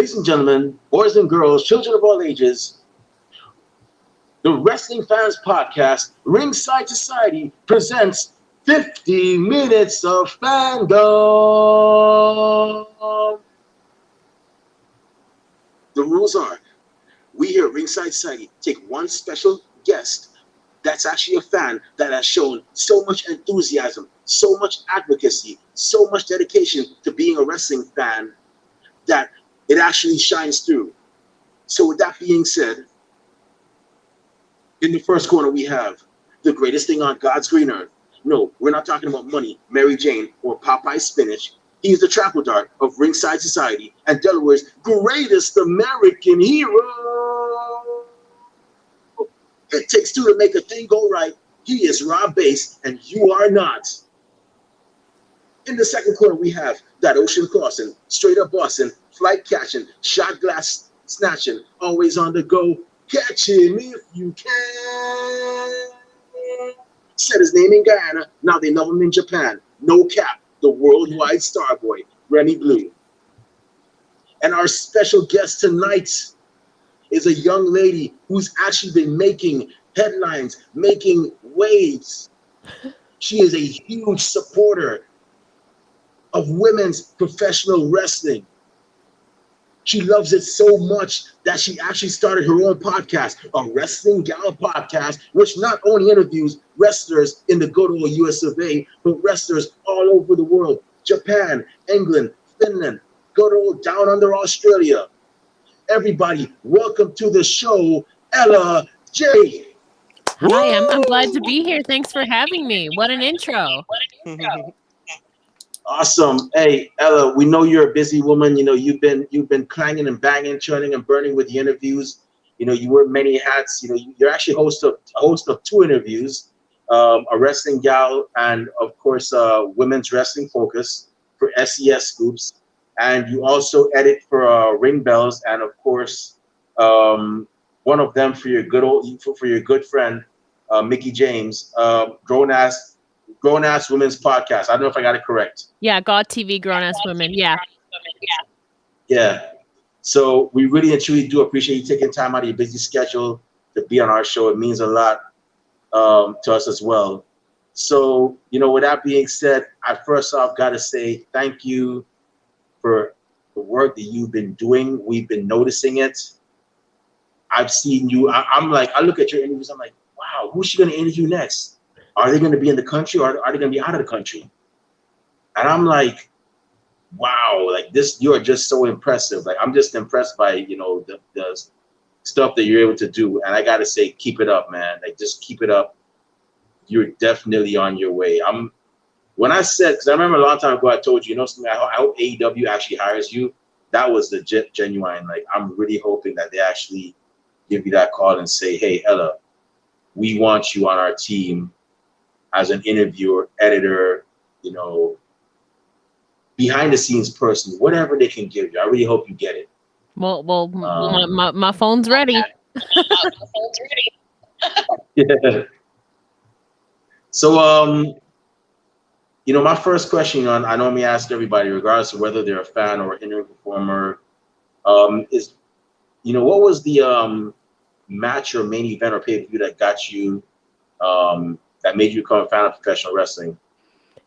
ladies and gentlemen, boys and girls, children of all ages, the Wrestling Fans Podcast, Ringside Society, presents 50 Minutes of Fandom. The rules are, we here at Ringside Society take one special guest that's actually a fan that has shown so much enthusiasm, so much advocacy, so much dedication to being a wrestling fan that it actually shines through. So with that being said, in the first corner, we have the greatest thing on God's green earth. No, we're not talking about money, Mary Jane, or Popeye spinach. He is the travel dart of Ringside Society and Delaware's greatest American hero. It takes two to make a thing go right. He is Rob Bass, and you are not. In the second corner, we have that ocean crossing, straight up Boston, flight catching, shot glass snatching, always on the go. Catch him if you can. Said his name in Guyana, now they know him in Japan. No cap, the worldwide star boy, Remy Blue. And our special guest tonight is a young lady who's actually been making headlines, making waves. She is a huge supporter of women's professional wrestling. She loves it so much that she actually started her own podcast, a Wrestling Gal podcast, which not only interviews wrestlers in the good old US of A, but wrestlers all over the world, Japan, England, Finland, good old down under Australia. Everybody, welcome to the show, Ella J. Hi, I'm glad to be here. Thanks for having me. What an intro. Awesome. Hey, Ella, we know you're a busy woman. You know, you've been clanging and banging, churning and burning with the interviews. You know, you wear many hats. You know, you're actually host of two interviews, a Wrestling Gal and, of course, Women's Wrestling Focus for SES Scoops. And you also edit for Ring Bells and, of course, one of them for your good friend, Mickey James, Grown Ass Women's Podcast. I don't know if I got it correct. Yeah, God TV Grown Ass Women. Yeah. Yeah. So we really and truly do appreciate you taking time out of your busy schedule to be on our show. It means a lot to us as well. So, you know, with that being said, I first off got to say thank you for the work that you've been doing. We've been noticing it. I've seen you. I'm like, I look at your interviews. I'm like, wow, who's she going to interview next? Are they going to be in the country or are they going to be out of the country? And I'm like, wow, like this, you are just so impressive. Like, I'm just impressed by, you know, the stuff that you're able to do. And I got to say, keep it up, man. Like, just keep it up. You're definitely on your way. When I said, because I remember a long time ago, I told you, you know, I hope AEW actually hires you. That was the genuine, like, I'm really hoping that they actually give you that call and say, hey, Ella, we want you on our team as an interviewer, editor, you know, behind the scenes person, whatever they can give you. I really hope you get it. Well, my phone's ready. Yeah. So, you know, my first question I normally ask everybody, regardless of whether they're a fan or an interview performer, is, you know, what was the match or main event or pay-per-view that got you, that made you become a fan of professional wrestling?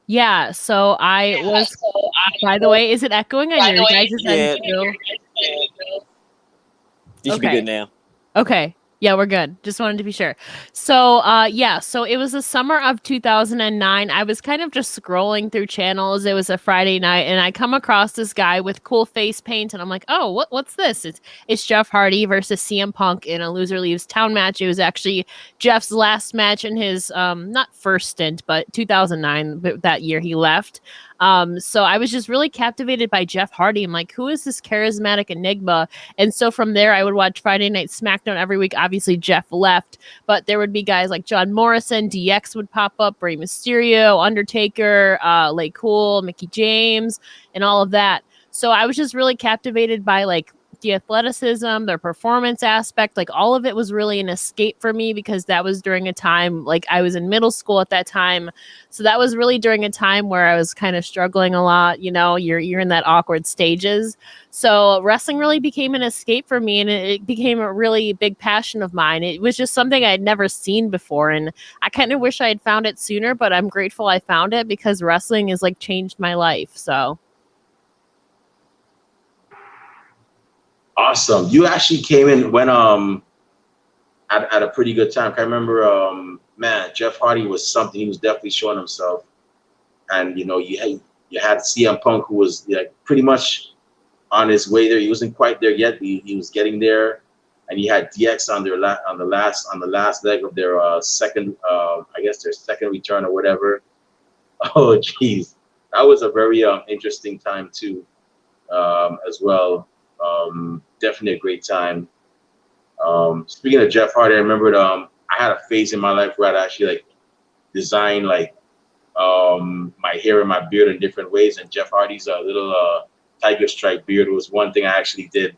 Yeah, so I was, by the way, is it echoing on your guys' end too? You should be good now. Okay. Yeah, we're good. Just wanted to be sure. So, so it was the summer of 2009. I was kind of just scrolling through channels. It was a Friday night, and I come across this guy with cool face paint, and I'm like, oh, what's this? It's Jeff Hardy versus CM Punk in a Loser Leaves Town match. It was actually Jeff's last match in his, not first stint, but 2009, that year he left. So I was just really captivated by Jeff Hardy. I'm like, who is this charismatic enigma? And so from there, I would watch Friday Night SmackDown every week. Obviously, Jeff left, but there would be guys like John Morrison, DX would pop up, Rey Mysterio, Undertaker, Lay Cool, Mickey James, and all of that. So I was just really captivated by like the athleticism, their performance aspect, like all of it was really an escape for me because that was during a time, like I was in middle school at that time. So that was really during a time where I was kind of struggling a lot. You know, you're in that awkward stages. So wrestling really became an escape for me, and it became a really big passion of mine. It was just something I'd never seen before, and I kind of wish I had found it sooner, but I'm grateful I found it because wrestling has like changed my life. So Awesome. You actually came in when at a pretty good time. I remember man, Jeff Hardy was something. He was definitely showing himself. And you had CM Punk, who was like pretty much on his way there. He wasn't quite there yet. He was getting there. And you had DX on the last leg of their second I guess their second return or whatever. Oh geez. That was a very interesting time too, as well. Definitely a great time. Speaking of Jeff Hardy, I remembered I had a phase in my life where I'd actually like design like my hair and my beard in different ways, and Jeff Hardy's little tiger stripe beard was one thing I actually did.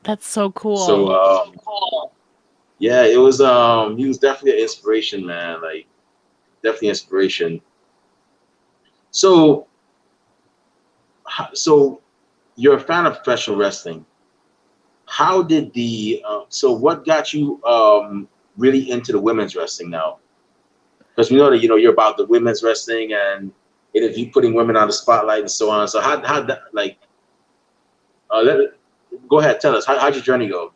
that's so cool. So yeah, it was he was definitely an inspiration, man. Like definitely inspiration. So so you're a fan of professional wrestling. How did so what got you really into the women's wrestling now? Because we know that you're about the women's wrestling and if you putting women on the spotlight and so on. So how that like go ahead, tell us how'd your journey go?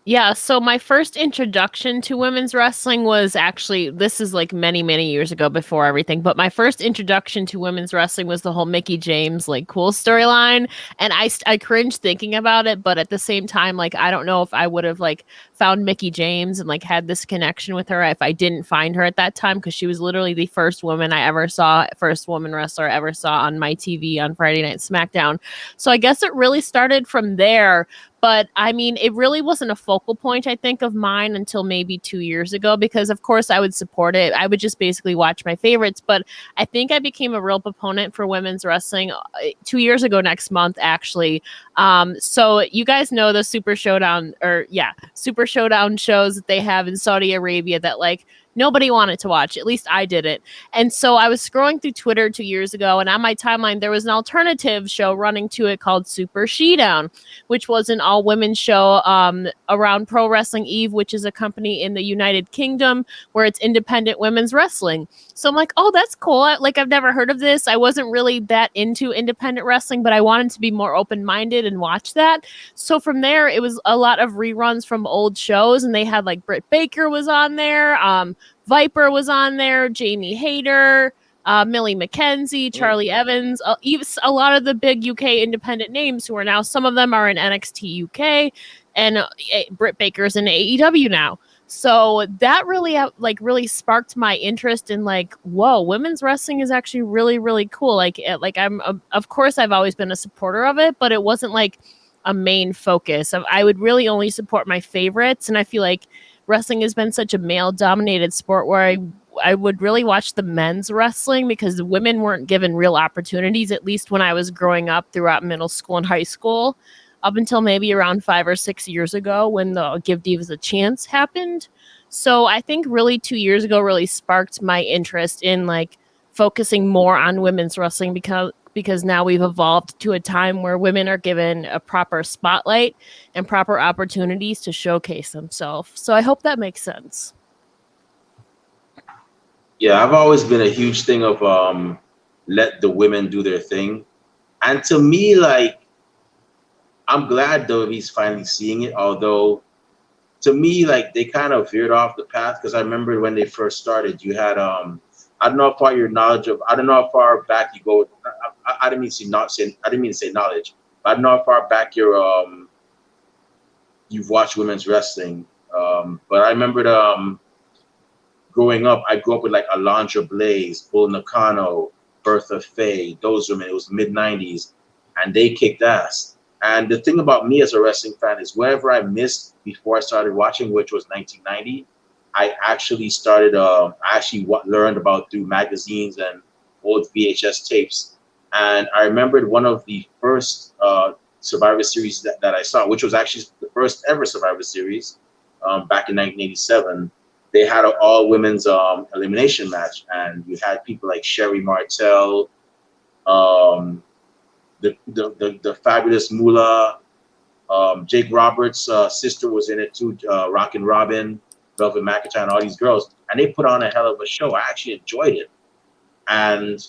Yeah, so my first introduction to women's wrestling was actually, this is like many, many years ago before everything, but my first introduction to women's wrestling was the whole Mickey James, like, cool storyline. And I cringe thinking about it, but at the same time, like, I don't know if I would have, like, found Mickey James and, like, had this connection with her if I didn't find her at that time, because she was literally the first woman I ever saw, first woman wrestler I ever saw on my TV on Friday Night SmackDown. So I guess it really started from there. But I mean, it really wasn't a focal point, I think, of mine until maybe 2 years ago, because of course I would support it. I would just basically watch my favorites. But I think I became a real proponent for women's wrestling 2 years ago next month, actually. So you guys know the Super Showdown Super Showdown shows that they have in Saudi Arabia that like nobody wanted to watch. At least I didn't. And so I was scrolling through Twitter 2 years ago, and on my timeline, there was an alternative show running to it called Super Showdown, which was an all-women show around Pro Wrestling Eve, which is a company in the United Kingdom where it's independent women's wrestling. So I'm like, oh, that's cool. I've never heard of this. I wasn't really that into independent wrestling, but I wanted to be more open-minded and watch that. So from there, it was a lot of reruns from old shows, and they had like Britt Baker was on there. Viper was on there, Jamie Hayter, Millie McKenzie, Charlie Evans, even a lot of the big UK independent names who are now, some of them are in NXT UK, and Britt Baker's in AEW now. So that really really sparked my interest in like, whoa, women's wrestling is actually really, really cool. Like of course I've always been a supporter of it, but it wasn't like a main focus. I would really only support my favorites, and I feel like wrestling has been such a male-dominated sport where I would really watch the men's wrestling because the women weren't given real opportunities, at least when I was growing up throughout middle school and high school, up until maybe around 5 or 6 years ago when the Give Divas a Chance happened. So I think really 2 years ago really sparked my interest in like focusing more on women's wrestling because now we've evolved to a time where women are given a proper spotlight and proper opportunities to showcase themselves. So I hope that makes sense. Yeah, I've always been a huge thing of let the women do their thing. And to me, like, I'm glad though he's finally seeing it, although to me, like, they kind of veered off the path, because I remember when they first started, you had I don't know how far your knowledge of, I don't know how far back you go. I didn't mean to say knowledge. But I don't know how far back you've watched women's wrestling. But I remember growing up, I grew up with like Alondra Blaze, Bull Nakano, Bertha Faye, those women. It was mid-90s, and they kicked ass. And the thing about me as a wrestling fan is wherever I missed before I started watching, which was 1990, I actually started, learned about through magazines and old VHS tapes. And I remembered one of the first Survivor Series that I saw, which was actually the first ever Survivor Series back in 1987. They had an all women's elimination match, and you had people like Sherry Martel, um, the fabulous Moolah, Jake Roberts' sister was in it too, Rockin' Robin, Velvet McIntyre, and all these girls, and they put on a hell of a show. I actually enjoyed it, and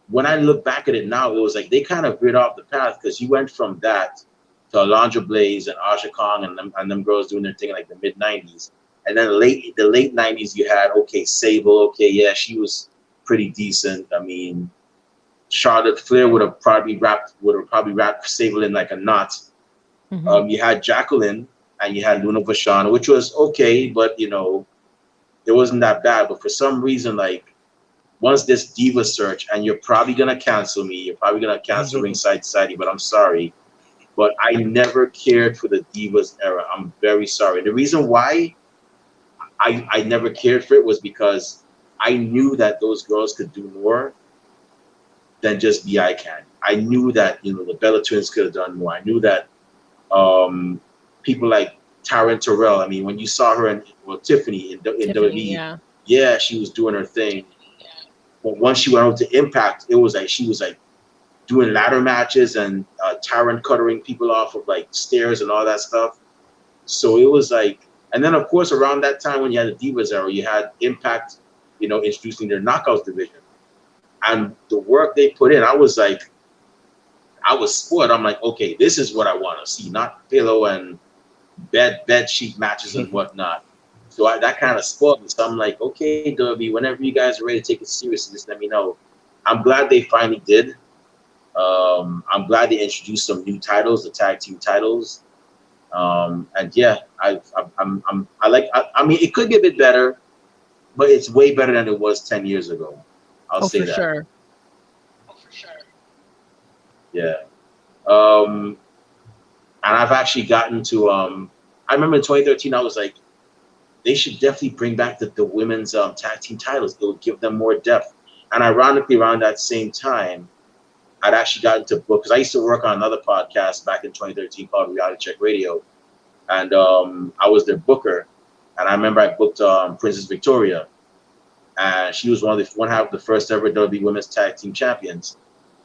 when I look back at it now, it was like they kind of veered off the path because you went from that to Alondra Blaze and Aja Kong and them girls doing their thing in like the mid '90s, and then the late '90s you had Sable. Okay, yeah, she was pretty decent. I mean, Charlotte Flair would have probably wrapped Sable in like a knot. Mm-hmm. You had Jacqueline and you had Luna Vachon, which was okay, but it wasn't that bad. But for some reason, like once this diva search, and you're probably gonna cancel me, you're probably gonna cancel Ringside Society, but I'm sorry, but I never cared for the divas era. I'm very sorry. The reason why I never cared for it was because I knew that those girls could do more than just be eye candy. I knew that the Bella Twins could have done more. I knew that people like Taryn Terrell. I mean, when you saw her Tiffany in WWE, yeah, she was doing her thing. But once she went over to Impact, it was like she was like doing ladder matches and Taryn cuttering people off of like stairs and all that stuff. So it was like, and then of course around that time when you had the Divas era, you had Impact, introducing their Knockouts division, and the work they put in, I was spoiled. I'm like, okay, this is what I want to see, not pillow and bed sheet matches and whatnot. So that kind of spoiled me. So I'm like, okay, WWE, whenever you guys are ready to take it seriously, just let me know. I'm glad they finally did. I'm glad they introduced some new titles, the tag team titles. And yeah, I mean, it could be a bit better, but it's way better than it was 10 years ago. I'll say that. Sure. Oh, for sure. Yeah. And I've actually gotten to, I remember in 2013, I was like, they should definitely bring back the women's tag team titles. It would give them more depth. And ironically, around that same time, I'd actually gotten to book, because I used to work on another podcast back in 2013 called Reality Check Radio. And I was their booker. And I remember I booked Princess Victoria. And she was one half of the first ever WWE Women's Tag Team Champions.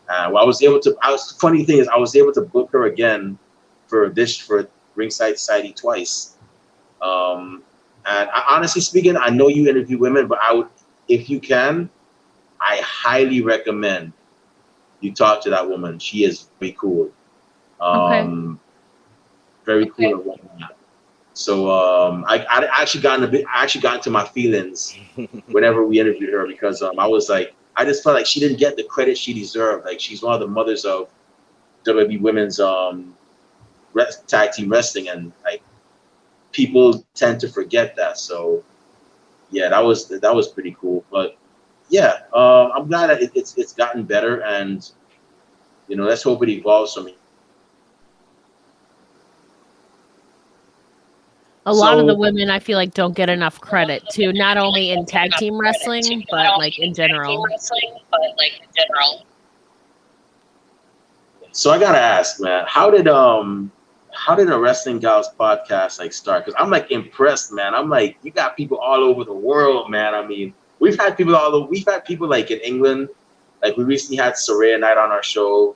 Funny thing is, I was able to book her again for Ringside Society twice. And honestly speaking, I know you interview women, but if you can, I highly recommend you talk to that woman. She is very cool. Very cool woman. So I actually got into my feelings whenever we interviewed her, because I just felt like she didn't get the credit she deserved. Like, she's one of the mothers of WWE Women's tag team wrestling, and like people tend to forget that. So yeah, that was pretty cool. But yeah, I'm glad that it's gotten better, and let's hope it evolves from here. A lot of the women, I feel like, don't get enough credit too, not only in tag team wrestling, but like in general. So I gotta ask, man, how did a Wrestling Gals podcast like start? Because I'm like impressed, man. I'm like, you got people all over the world, man. I mean, we've had people like in England. Like, we recently had Saraya Knight on our show.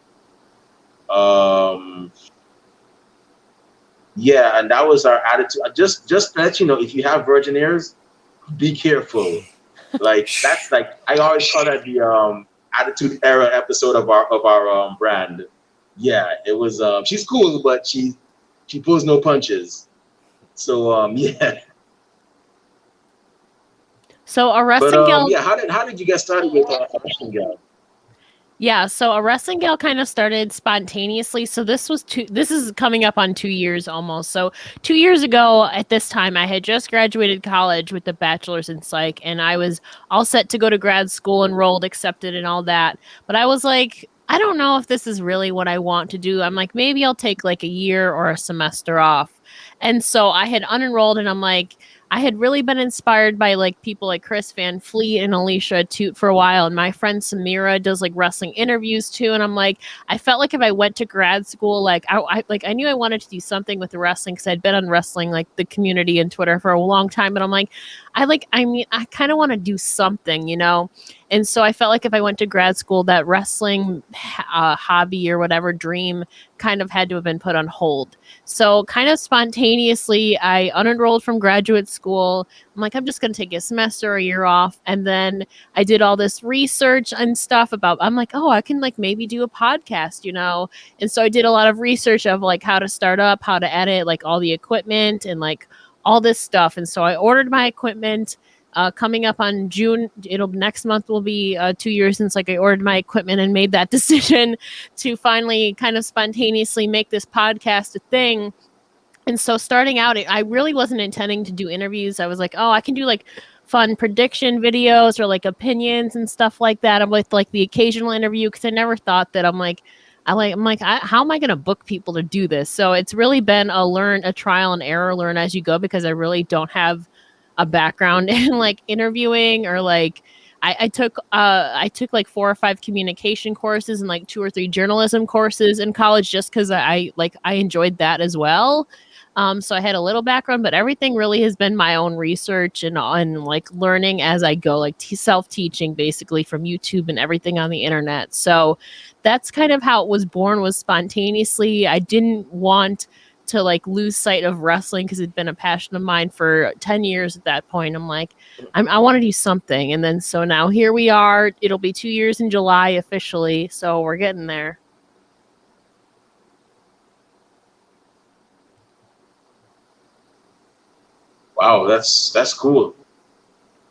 Yeah, and that was our attitude. Just to let you know, if you have virgin ears, be careful. Like, that's like, I always call that the Attitude Era episode of our brand. Yeah, it was. She's cool, but she pulls no punches. So yeah. So a Wrestling Gal. Yeah, how did you get started with Wrestling Gal? Yeah, so a Wrestling Gal kind of started spontaneously. So this is coming up on 2 years almost. So 2 years ago at this time, I had just graduated college with a bachelor's in psych, and I was all set to go to grad school, enrolled, accepted, and all that. But I was like, I don't know if this is really what I want to do. I'm like, maybe I'll take like a year or a semester off. And so I had unenrolled, and I'm like, I had really been inspired by like people like Chris Van Fleet and Alicia Toot for a while, and my friend Samira does like wrestling interviews too. And I'm like, I felt like if I went to grad school, like I knew I wanted to do something with the wrestling because I'd been on wrestling like the community and Twitter for a long time. But I'm like, I kind of want to do something, you know. And so I felt like if I went to grad school, that wrestling hobby or whatever dream kind of had to have been put on hold. So kind of spontaneously, I unenrolled from graduate school. I'm like, I'm just going to take a semester or a year off. And then I did all this research and stuff about, I'm like, oh, I can like maybe do a podcast, you know? And so I did a lot of research of like how to start up, how to edit, like all the equipment and like all this stuff. And so I ordered my equipment. Coming up on June, next month will be 2 years since like I ordered my equipment and made that decision to finally kind of spontaneously make this podcast a thing. And so starting out, I really wasn't intending to do interviews. I was like, oh, I can do like fun prediction videos or like opinions and stuff like that. I'm with like the occasional interview because I never thought that how am I going to book people to do this? So it's really been a trial and error, learn as you go, because I really don't have a background in like interviewing or like I took like 4 or 5 communication courses and like 2 or 3 journalism courses in college just because I enjoyed that as well. So I had a little background, but everything really has been my own research and like learning as I go, like self-teaching basically from YouTube and everything on the internet. So that's kind of how it was born, was spontaneously. I didn't want to like lose sight of wrestling because it'd been a passion of mine for 10 years at that point. I'm like, I want to do something. And then so now here we are. It'll be 2 years in July officially. So we're getting there. Wow, that's cool.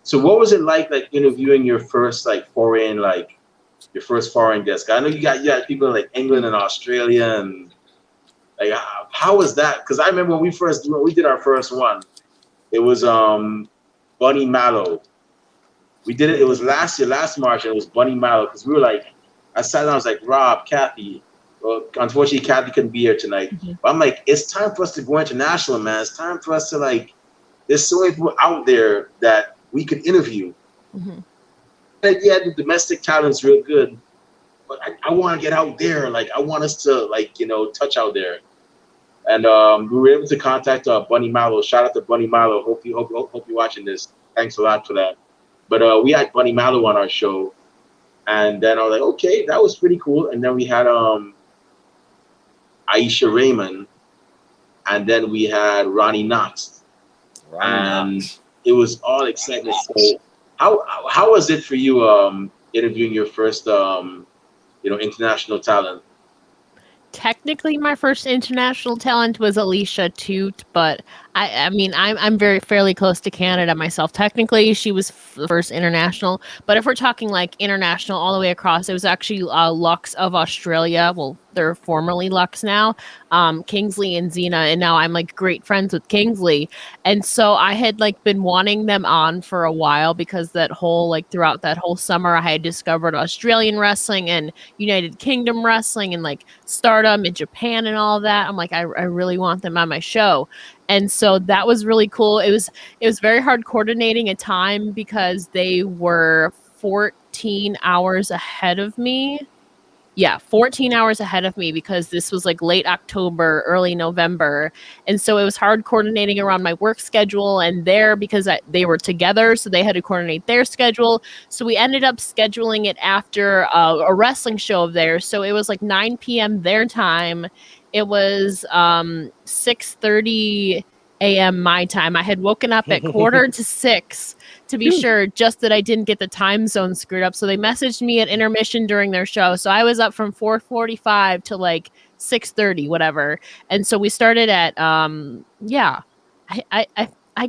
So what was it like interviewing your first your first foreign guest? I know you got people in like England and Australia, and like how was that? Because I remember when we did our first one, it was Bunny Mallow. We did it. It was last March, and it was Bunny Mallow because we were like, I sat down, I was like, Rob, Kathy. Well, unfortunately, Kathy couldn't be here tonight. Mm-hmm. But I'm like, it's time for us to go international, man. It's time for us to like. There's so many people out there that we could interview. Mm-hmm. And yeah, the domestic talent's real good, but I want to get out there. Like, I want us to touch out there. And we were able to contact Bunny Mallow. Shout out to Bunny Mallow. Hope you're watching this. Thanks a lot for that. But we had Bunny Mallow on our show, and then I was like, okay, that was pretty cool. And then we had Aisha Raymond, and then we had Ronnie Knox. It was all excitement. So how was it for you interviewing your first international talent? Technically, my first international talent was Alicia Toot, but I mean, I'm fairly close to Canada myself. Technically, she was the first international, but if we're talking like international all the way across, it was actually Lux of Australia. Well, they're formerly Lux now, Kingsley and Xena, and now I'm like great friends with Kingsley. And so I had like been wanting them on for a while because throughout that whole summer, I had discovered Australian wrestling and United Kingdom wrestling and like Stardom in Japan and all of that. I'm like, I really want them on my show. And so that was really cool. It was very hard coordinating a time because they were 14 hours ahead of me. Yeah, 14 hours ahead of me because this was like late October, early November. And so it was hard coordinating around my work schedule and because they were together. So they had to coordinate their schedule. So we ended up scheduling it after a wrestling show of theirs. So it was like 9 p.m. their time. It was 6:30 a.m. my time. I had woken up at 5:45 to be sure, just that I didn't get the time zone screwed up. So they messaged me at intermission during their show. So I was up from 4:45 to like 6:30, whatever. And so we started at I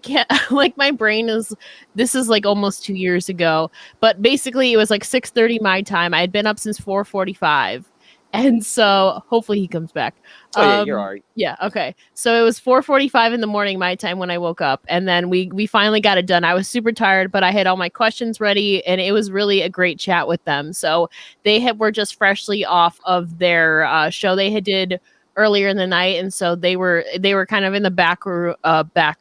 can't like my brain this is like almost 2 years ago, but basically it was like 6:30 my time. I had been up since 4:45. And so hopefully he comes back. Oh yeah, you're all right. Yeah, okay. So it was 4:45 in the morning my time when I woke up, and then we finally got it done. I was super tired, but I had all my questions ready, and it was really a great chat with them. So were just freshly off of their show they had did earlier in the night, and so they were kind of in the back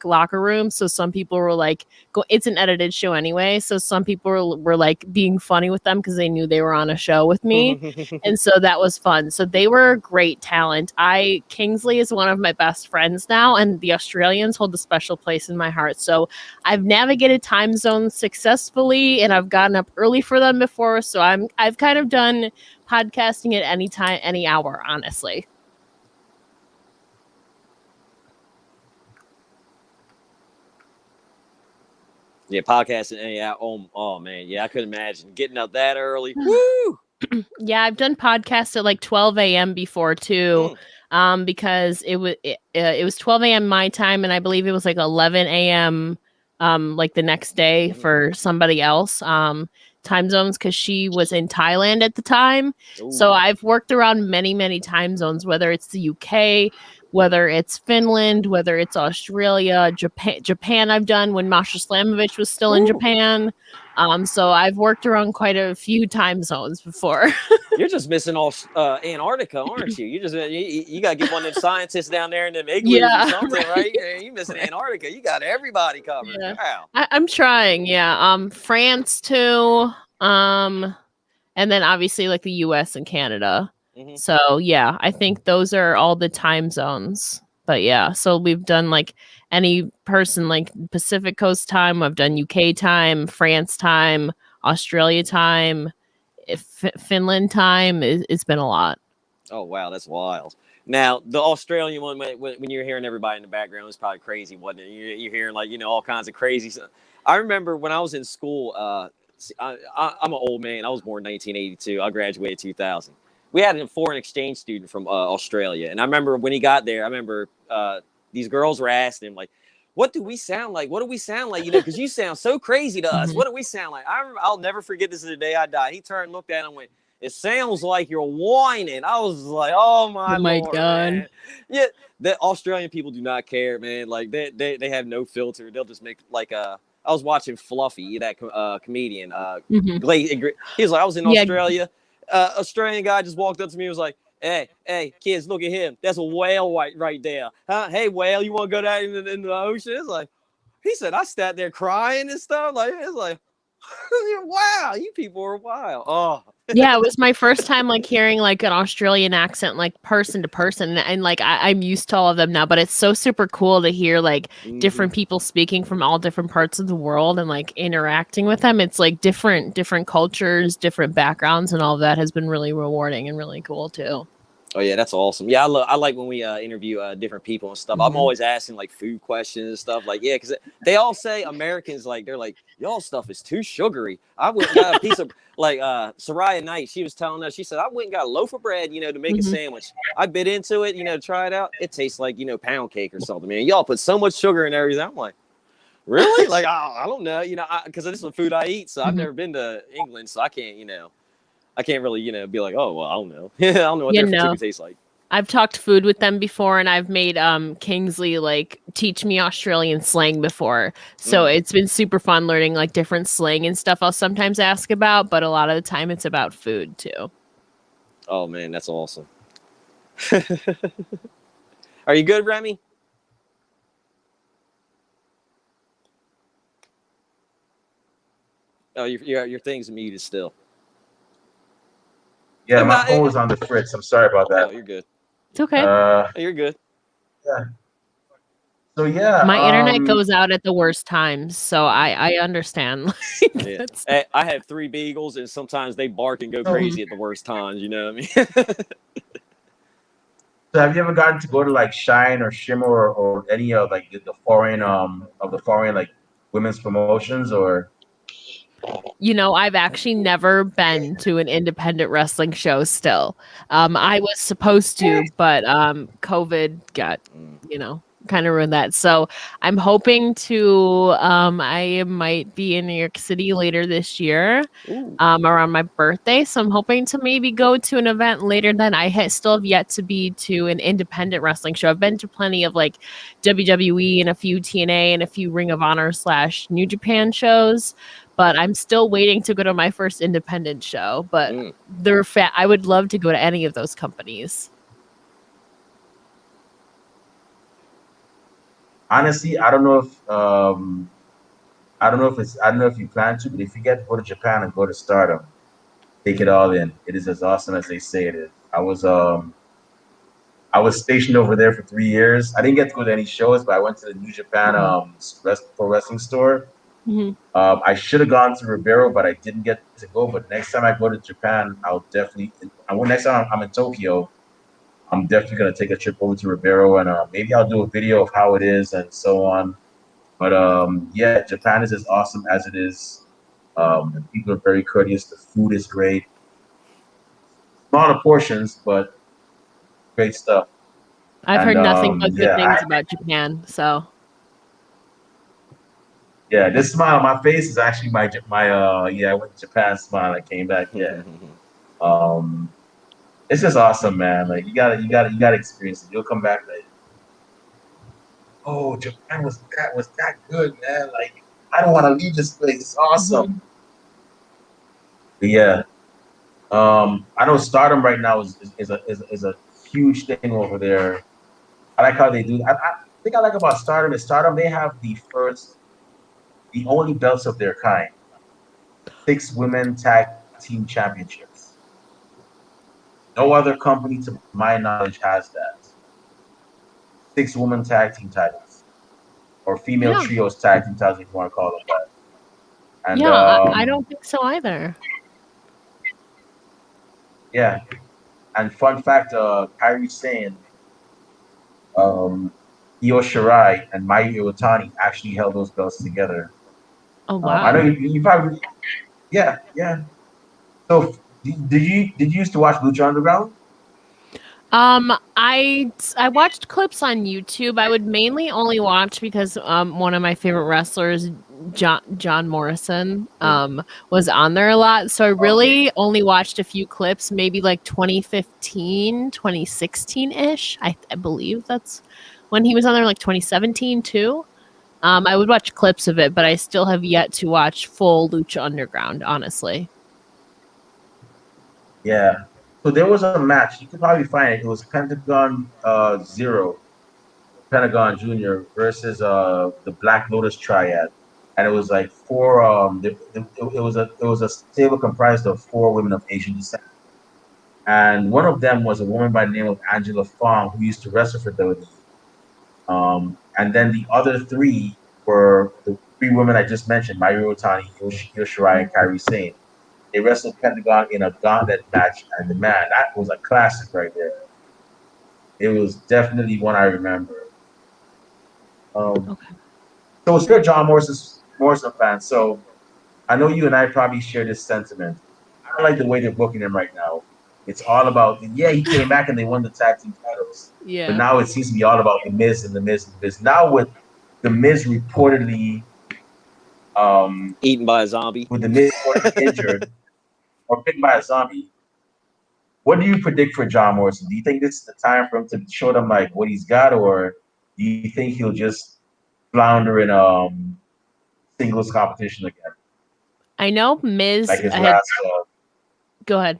locker room. So some people were like, it's an edited show anyway, so some people were like being funny with them because they knew they were on a show with me. And so that was fun. So they were great talent. Kingsley is one of my best friends now, and the Australians hold a special place in my heart. So I've navigated time zones successfully, and I've gotten up early for them before. So I've kind of done podcasting at any time, any hour, honestly. Yeah, podcasting. Yeah, oh man, yeah, I could imagine getting up that early. Woo! Yeah, I've done podcasts at like 12 a.m. before too, because it was 12 a.m. my time, and I believe it was like 11 a.m. Like the next day for somebody else. Time zones, because she was in Thailand at the time. Ooh. So I've worked around many time zones, whether it's the UK, whether it's Finland, whether it's Australia, Japan I've done when Masha Slamovich was still in Japan. So I've worked around quite a few time zones before. You're just missing all Antarctica, aren't you? You got to get one of them scientists down there in them igloos or something, right? You missing Antarctica. You got everybody covered. Yeah. Wow. I'm trying, yeah. France too. And then obviously like the US and Canada. So yeah, I think those are all the time zones. But yeah, so we've done like any person like Pacific Coast time. I've done UK time, France time, Australia time, Finland time. It's been a lot. Oh wow, that's wild. Now the Australian one, when you're hearing everybody in the background, it's probably crazy, wasn't it? You're hearing like all kinds of crazy stuff. I remember when I was in school. I'm an old man. I was born in 1982. I graduated 2000. We had a foreign exchange student from Australia. And I remember when he got there, these girls were asking him, like, what do we sound like? What do we sound like? Because you sound so crazy to us. What do we sound like? I'll never forget this is the day I die. He turned, looked at him and went, it sounds like you're whining. I was like, oh my Lord, God. Man. Yeah, the Australian people do not care, man. Like, they have no filter. They'll just make, like, I was watching Fluffy, that comedian. He was like, I was in Australia. Australian guy just walked up to me and was like, hey, kids, look at him. That's a whale right there. Huh? Hey, whale, you want to go down in the ocean? It's like, he said, I sat there crying and stuff. Like, it's like, wow, you people are wild. Oh. Yeah, it was my first time like hearing like an Australian accent, like person to person, and like I'm used to all of them now, but it's so super cool to hear like different people speaking from all different parts of the world and like interacting with them. It's like different cultures, different backgrounds, and all of that has been really rewarding and really cool too. Oh yeah, that's awesome. Yeah, I like when we interview different people and stuff. I'm always asking like food questions and stuff. Like, yeah, because they all say Americans they're like, y'all stuff is too sugary. I went and got a piece of like Soraya Knight. She was telling us. She said I went and got a loaf of bread, to make a sandwich. I bit into it, to try it out. It tastes like pound cake or something. Man, y'all put so much sugar in everything. I'm like, really? Like I don't know. Because this is the food I eat. So I've never been to England, so I can't. I can't really, be like, oh, well, I don't know. I don't know what their chicken tastes like. I've talked food with them before, and I've made Kingsley like teach me Australian slang before. So it's been super fun learning like different slang and stuff I'll sometimes ask about, but a lot of the time it's about food too. Oh man, that's awesome. Are you good, Remy? Oh, your thing's muted still. Yeah, my phone was on the fritz. I'm sorry about that. Oh, you're good. It's okay. You're good. Yeah. So yeah, my internet goes out at the worst times, so I understand. Yeah. I have 3 beagles, and sometimes they bark and go crazy at the worst times. You know what I mean? So have you ever gotten to go to like Shine or Shimmer or any of like the foreign like women's promotions or? I've actually never been to an independent wrestling show still. I was supposed to, but COVID got, kind of ruined that. So I'm hoping to, I might be in New York City later this year, around my birthday. So I'm hoping to maybe go to an event later. Then I still have yet to be to an independent wrestling show. I've been to plenty of like WWE and a few TNA and a few Ring of Honor / New Japan shows. But I'm still waiting to go to my first independent show. But I would love to go to any of those companies. Honestly, I don't know if you plan to, but if you get to go to Japan and go to Stardom, take it all in. It is as awesome as they say it is. I was stationed over there for 3 years. I didn't get to go to any shows, but I went to the New Japan pro wrestling store. Mhm. I should have gone to Ribeiro, but I didn't get to go. But next time I go to Japan, I'll definitely. Next time I'm in Tokyo, I'm definitely gonna take a trip over to Ribeiro, and maybe I'll do a video of how it is and so on. But yeah, Japan is as awesome as it is. The people are very courteous. The food is great. Smaller portions, but great stuff. I've And heard nothing but good yeah, things about Japan. So yeah, this smile on my face is actually my yeah, I went to Japan smile. I came back. Yeah, um, it's just awesome, man. Like you gotta experience it. You'll come back like, oh, Japan was that good, man. Like I don't want to leave this place. It's awesome. Mhm. But yeah, I know Stardom right now is a huge thing over there. I like how they do. I think I like about Stardom is Stardom. They have the only belts of their kind. 6 women tag team championships. No other company, to my knowledge, has that. 6 woman tag team titles or female Yeah, trios tag team titles, if you want to call them that. And yeah, I don't think so either. yeah. And fun fact, Kyrie Sane, um, Io Shirai, and Mayu Iwatani actually held those belts together. Oh I know wow. you probably yeah, yeah. So did you used to watch Lucha Underground? I watched clips on YouTube. I would mainly only watch because one of my favorite wrestlers, John Morrison, was on there a lot. So I Okay. really only watched a few clips, maybe like 2015, 2016-ish. I believe that's when he was on there, like 2017 too. I would watch clips of it, but I still have yet to watch full Lucha Underground, honestly. Yeah. So there was a match. You could probably find it. It was Pentagon Zero, Pentagon Junior versus the Black Lotus Triad, and it was like four. It was a stable comprised of 4 women of Asian descent, and one of them was a woman by the name of Angela Fong who used to wrestle for WWE. And then the other 3 were the 3 women I just mentioned: Mayu Otani, Yoshirai, and Kairi Sane. They wrestled Pentagon in a gauntlet match, and man, that was a classic right there. It was definitely one I remember. Um, Okay. so it's good, John Morrison fan. So I know you and I probably share this sentiment. I don't like the way they're booking him right now. It's all about yeah, he came back and they won the tag team titles, but Yeah. now it seems to be all about the Miz and the Miz and the Miz. Now the Miz reportedly, Eaten by a zombie. with the Miz reportedly injured or bitten by a zombie. What do you predict for John Morrison? Do you think this is the time for him to show them like what he's got, or do you think he'll just flounder in singles competition again, I know Miz like his had last? go ahead.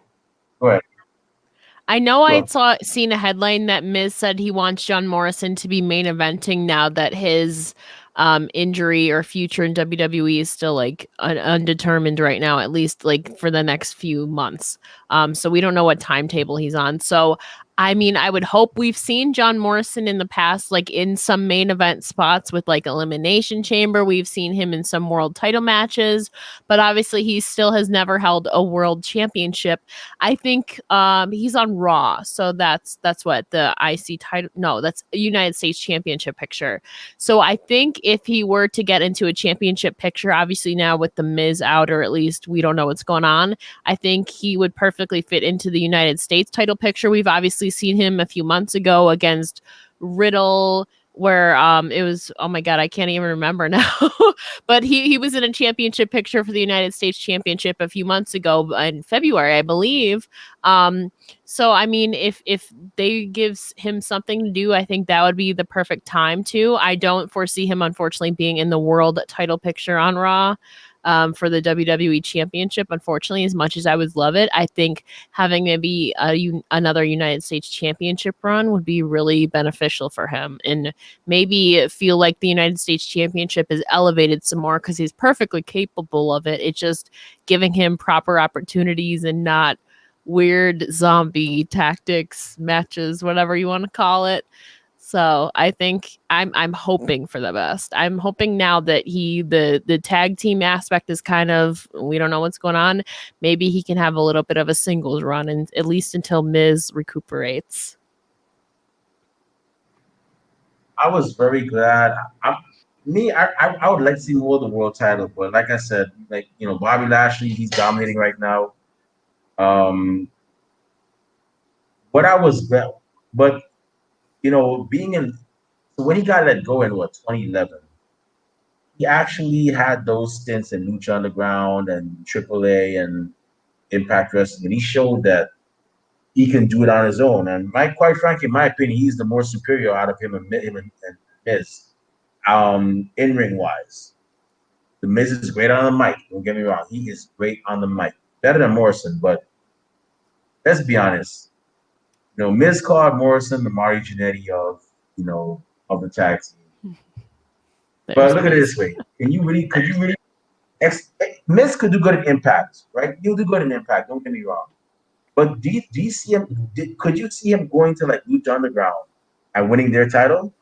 Go ahead. I know I Sure. had seen a headline that Miz said he wants John Morrison to be main eventing now that his injury or future in WWE is still like undetermined right now, at least like for the next few months. So we don't know what timetable he's on. So I mean, I would hope we've seen John Morrison in the past, like in some main event spots with like Elimination Chamber. We've seen him in some world title matches, but obviously he still has never held a world championship. I think he's on Raw, so that's what the IC title. No, that's a United States Championship picture. So I think if he were to get into a championship picture, obviously now with the Miz out, or at least we don't know what's going on, I think he would perfectly fit into the United States title picture. We've obviously seen him a few months ago against Riddle, where it was, oh my god, I can't even remember now. But he was in a championship picture for the United States Championship a few months ago in February, I believe. So I mean, if they gives him something to do, I think that would be the perfect time to. I don't foresee him unfortunately being in the world title picture on Raw. for the WWE Championship. Unfortunately, as much as I would love it, I think having maybe another United States Championship run would be really beneficial for him, and maybe feel like the United States Championship is elevated some more because he's perfectly capable of it. It's just giving him proper opportunities and not weird zombie tactics matches, whatever you want to call it. So I think I'm hoping for the best. I'm hoping now that the tag team aspect is kind of, we don't know what's going on. Maybe he can have a little bit of a singles run, and at least until Miz recuperates. I was very glad. I would like to see more of the world title, but like I said, like Bobby Lashley, he's dominating right now. Um, but I was, but being in, so when he got let go in 2011, he actually had those stints in Lucha Underground and AAA and Impact Wrestling, and he showed that he can do it on his own. And quite frankly, in my opinion, he's the more superior out of him and Miz. In ring wise, the Miz is great on the mic. Don't get me wrong, he is great on the mic, better than Morrison. But let's be honest, Miz called Morrison the Marty Jannetty of the tag team. But look at it this way: could you really? Miz could do good in Impact, right? He'll do good in Impact. Don't get me wrong. But do you see him? Could you see him going to like Lucha Underground and winning their title?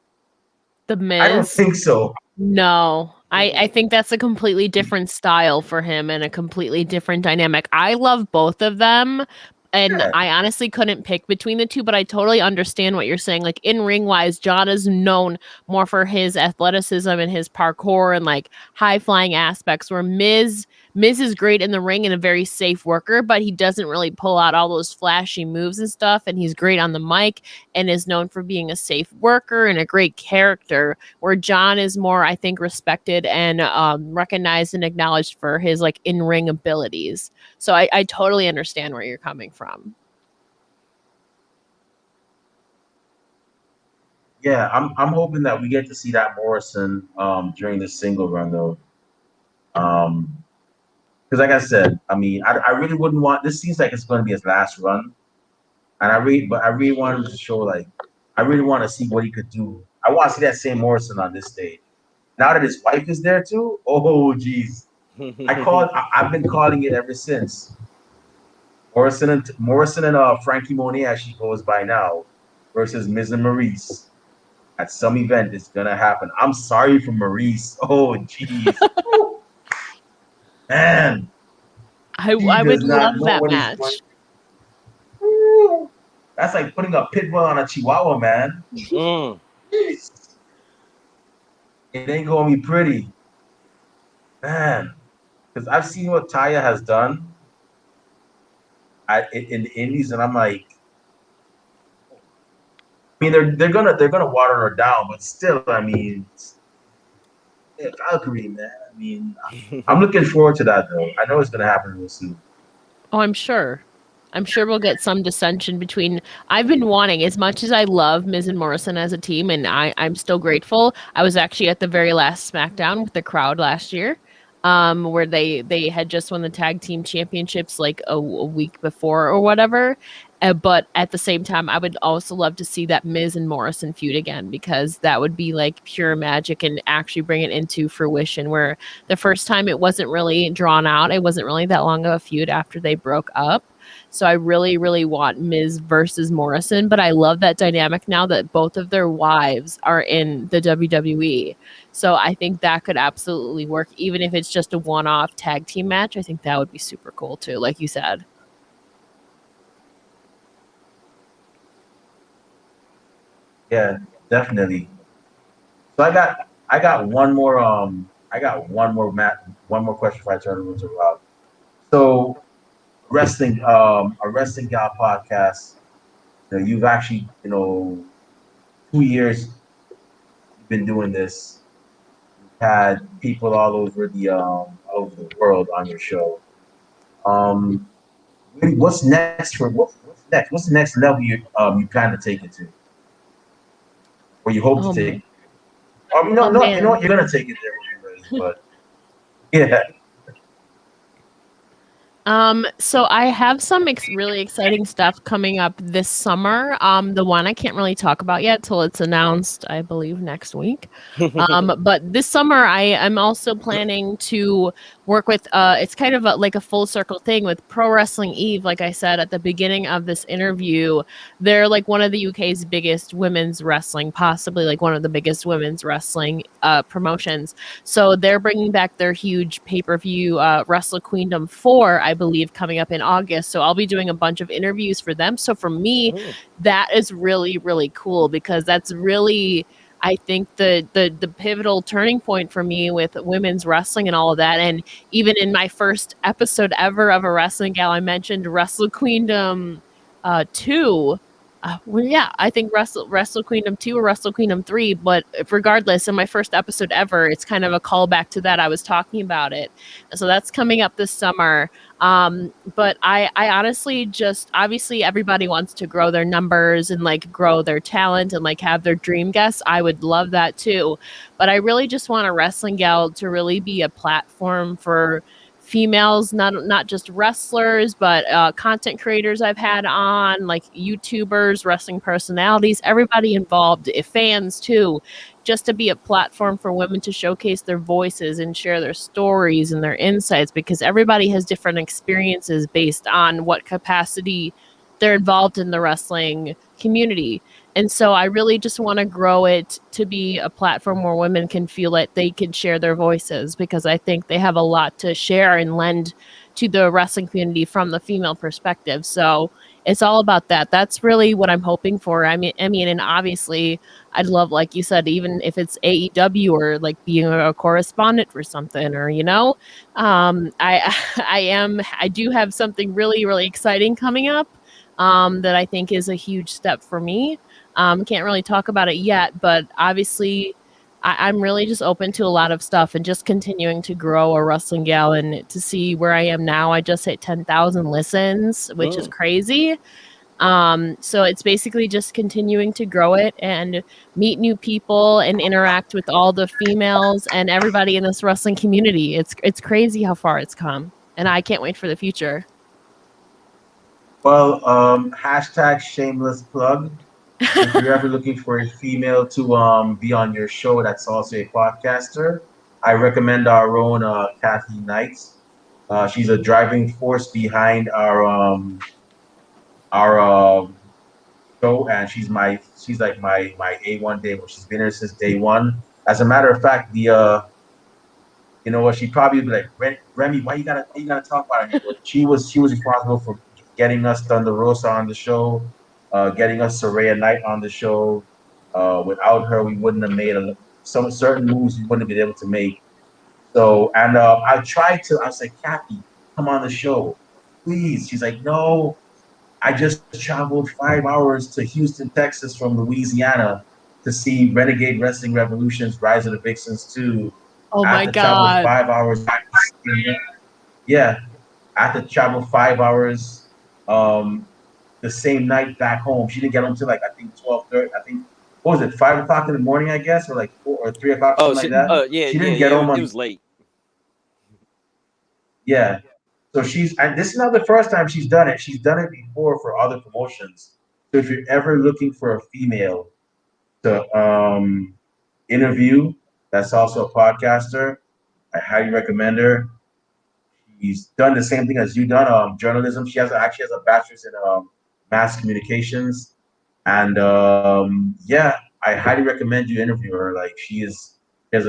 The Miz? I don't think so. No, I think that's a completely different style for him and a completely different dynamic. I love both of them. And Yeah. I honestly couldn't pick between the two, but I totally understand what you're saying. Like in ring wise, John is known more for his athleticism and his parkour and like high flying aspects, where Miz is great in the ring and a very safe worker, but he doesn't really pull out all those flashy moves and stuff. And he's great on the mic and is known for being a safe worker and a great character, where John is more, I think, respected and recognized and acknowledged for his like in ring abilities. So I totally understand where you're coming from. Yeah, I'm hoping that we get to see that Morrison during this single run though. Because like I said, I mean, I really wouldn't want. This seems like it's going to be his last run, and I really want him to show like, I really want to see what he could do. I want to see that same Morrison on this stage. Now that his wife is there too, oh geez, I've been calling it ever since. Morrison and Frankie Monet, as she goes by now, versus Miz and Maurice at some event. It's gonna happen. I'm sorry for Maurice. Oh jeez. Man, I would love that match. That's like putting a pit bull on a chihuahua, man. Mm. It ain't gonna be pretty, man. Because I've seen what Taya has done in the Indies, and I'm like, I mean, they're gonna water her down, but still, I mean, yeah, Valkyrie, man. I mean, I'm looking forward to that though. I know it's gonna happen real soon. Oh, I'm sure. I'm sure we'll get some dissension between. I've been wanting, as much as I love Miz and Morrison as a team, and I'm still grateful. I was actually at the very last SmackDown with the crowd last year, where they had just won the tag team championships like a week before or whatever. But at the same time, I would also love to see that Miz and Morrison feud again, because that would be like pure magic and actually bring it into fruition. Where the first time it wasn't really drawn out, it wasn't really that long of a feud after they broke up. So I really, really want Miz versus Morrison, but I love that dynamic now that both of their wives are in the WWE. So I think that could absolutely work, even if it's just a one-off tag team match. I think that would be super cool too, like you said. Yeah, definitely. So I got one more one more question before I turn it over to Rob. So a wrestling gal podcast. You've actually 2 years you've been doing this. You've had people all over all over the world on your show. What's next what's next? What's the next level you plan to take it to? Or you hope to take it? No, Oh, no, man. you're gonna take it there anyways, but yeah. So I have some really exciting stuff coming up this summer. The one I can't really talk about yet till it's announced, I believe, next week. But this summer I'm also planning to work with it's kind of like a full circle thing with Pro Wrestling Eve. Like I said at the beginning of this interview, they're like one of the UK's biggest women's wrestling, possibly like one of the biggest women's wrestling promotions. So they're bringing back their huge pay-per-view Wrestle Queendom 4, I believe, coming up in August. So I'll be doing a bunch of interviews for them. So for me, that is really, really cool because that's really, I think, the pivotal turning point for me with women's wrestling and all of that. And even in my first episode ever of a wrestling gal, I mentioned Wrestle Queendom 2. Well, yeah, I think Wrestle Queendom 2 or Wrestle Queendom 3, but regardless, in my first episode ever, it's kind of a callback to that. I was talking about it. So that's coming up this summer. But I honestly just, obviously everybody wants to grow their numbers and like grow their talent and like have their dream guests. I would love that too. But I really just want a wrestling gal to really be a platform for females, not just wrestlers, but content creators I've had on, like YouTubers, wrestling personalities, everybody involved, fans too, just to be a platform for women to showcase their voices and share their stories and their insights, because everybody has different experiences based on what capacity they're involved in the wrestling community. And so I really just want to grow it to be a platform where women can feel like they can share their voices, because I think they have a lot to share and lend to the wrestling community from the female perspective. So it's all about that. That's really what I'm hoping for. I mean, and obviously I'd love, like you said, even if it's AEW or like being a correspondent for something, or, you know, I do have something really, really exciting coming up that I think is a huge step for me. Can't really talk about it yet, but obviously I'm really just open to a lot of stuff and just continuing to grow a wrestling gal and to see where I am now. I just hit 10,000 listens, which is crazy. So it's basically just continuing to grow it and meet new people and interact with all the females and everybody in this wrestling community. It's crazy how far it's come, and I can't wait for the future. Well, hashtag shameless plug. If you're ever looking for a female to be on your show that's also a podcaster, I recommend our own Kathy Knights. She's a driving force behind our show, and she's like my A1 day. She's been here since day one. As a matter of fact, the you know what, she probably be like, Remy, why you gotta talk about it? But she was responsible for getting us Thunder Rosa on the show, getting us Soraya Knight on the show. Without her, we wouldn't have made some certain moves we wouldn't have been able to make. So, and I was like, Kathy, come on the show, please. She's like, no, I just traveled 5 hours to Houston, Texas from Louisiana to see Renegade Wrestling Revolution's Rise of the Vixens 2. Oh I my had to travel God. 5 hours back to see them. Yeah, I had to travel 5 hours the same night back home. She didn't get home till like I think 12:30. I think what was it, 5 o'clock in the morning, I guess, or like 4 or 3 o'clock, something like that. Yeah, She didn't get home it was late. Yeah. So and this is not the first time she's done it. She's done it before for other promotions. So if you're ever looking for a female to interview, that's also a podcaster, I highly recommend her. She's done the same thing as you done, journalism. She actually has a bachelor's in mass communications, and yeah, I highly recommend you interview her. Like she has a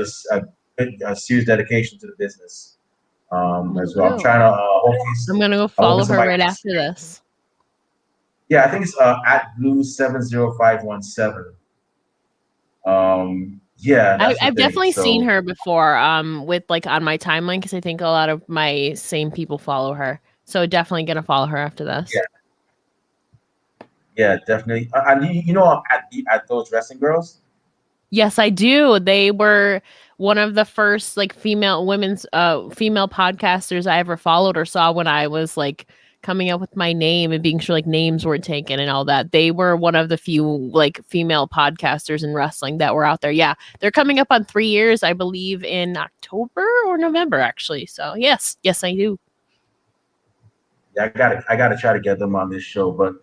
serious dedication to the business. As well. I'm trying to I'm gonna go follow her right after this. Yeah, I think it's at blue70517. Yeah, I've definitely seen her before with like on my timeline, because I think a lot of my same people follow her. So definitely gonna follow her after this. Yeah, definitely. And you know, at those wrestling girls. Yes, I do. They were one of the first like female podcasters I ever followed or saw when I was like coming up with my name and being sure like names were taken and all that. They were one of the few like female podcasters in wrestling that were out there. Yeah, they're coming up on 3 years, I believe, in October or November, actually. So yes, I do. I gotta try to get them on this show. But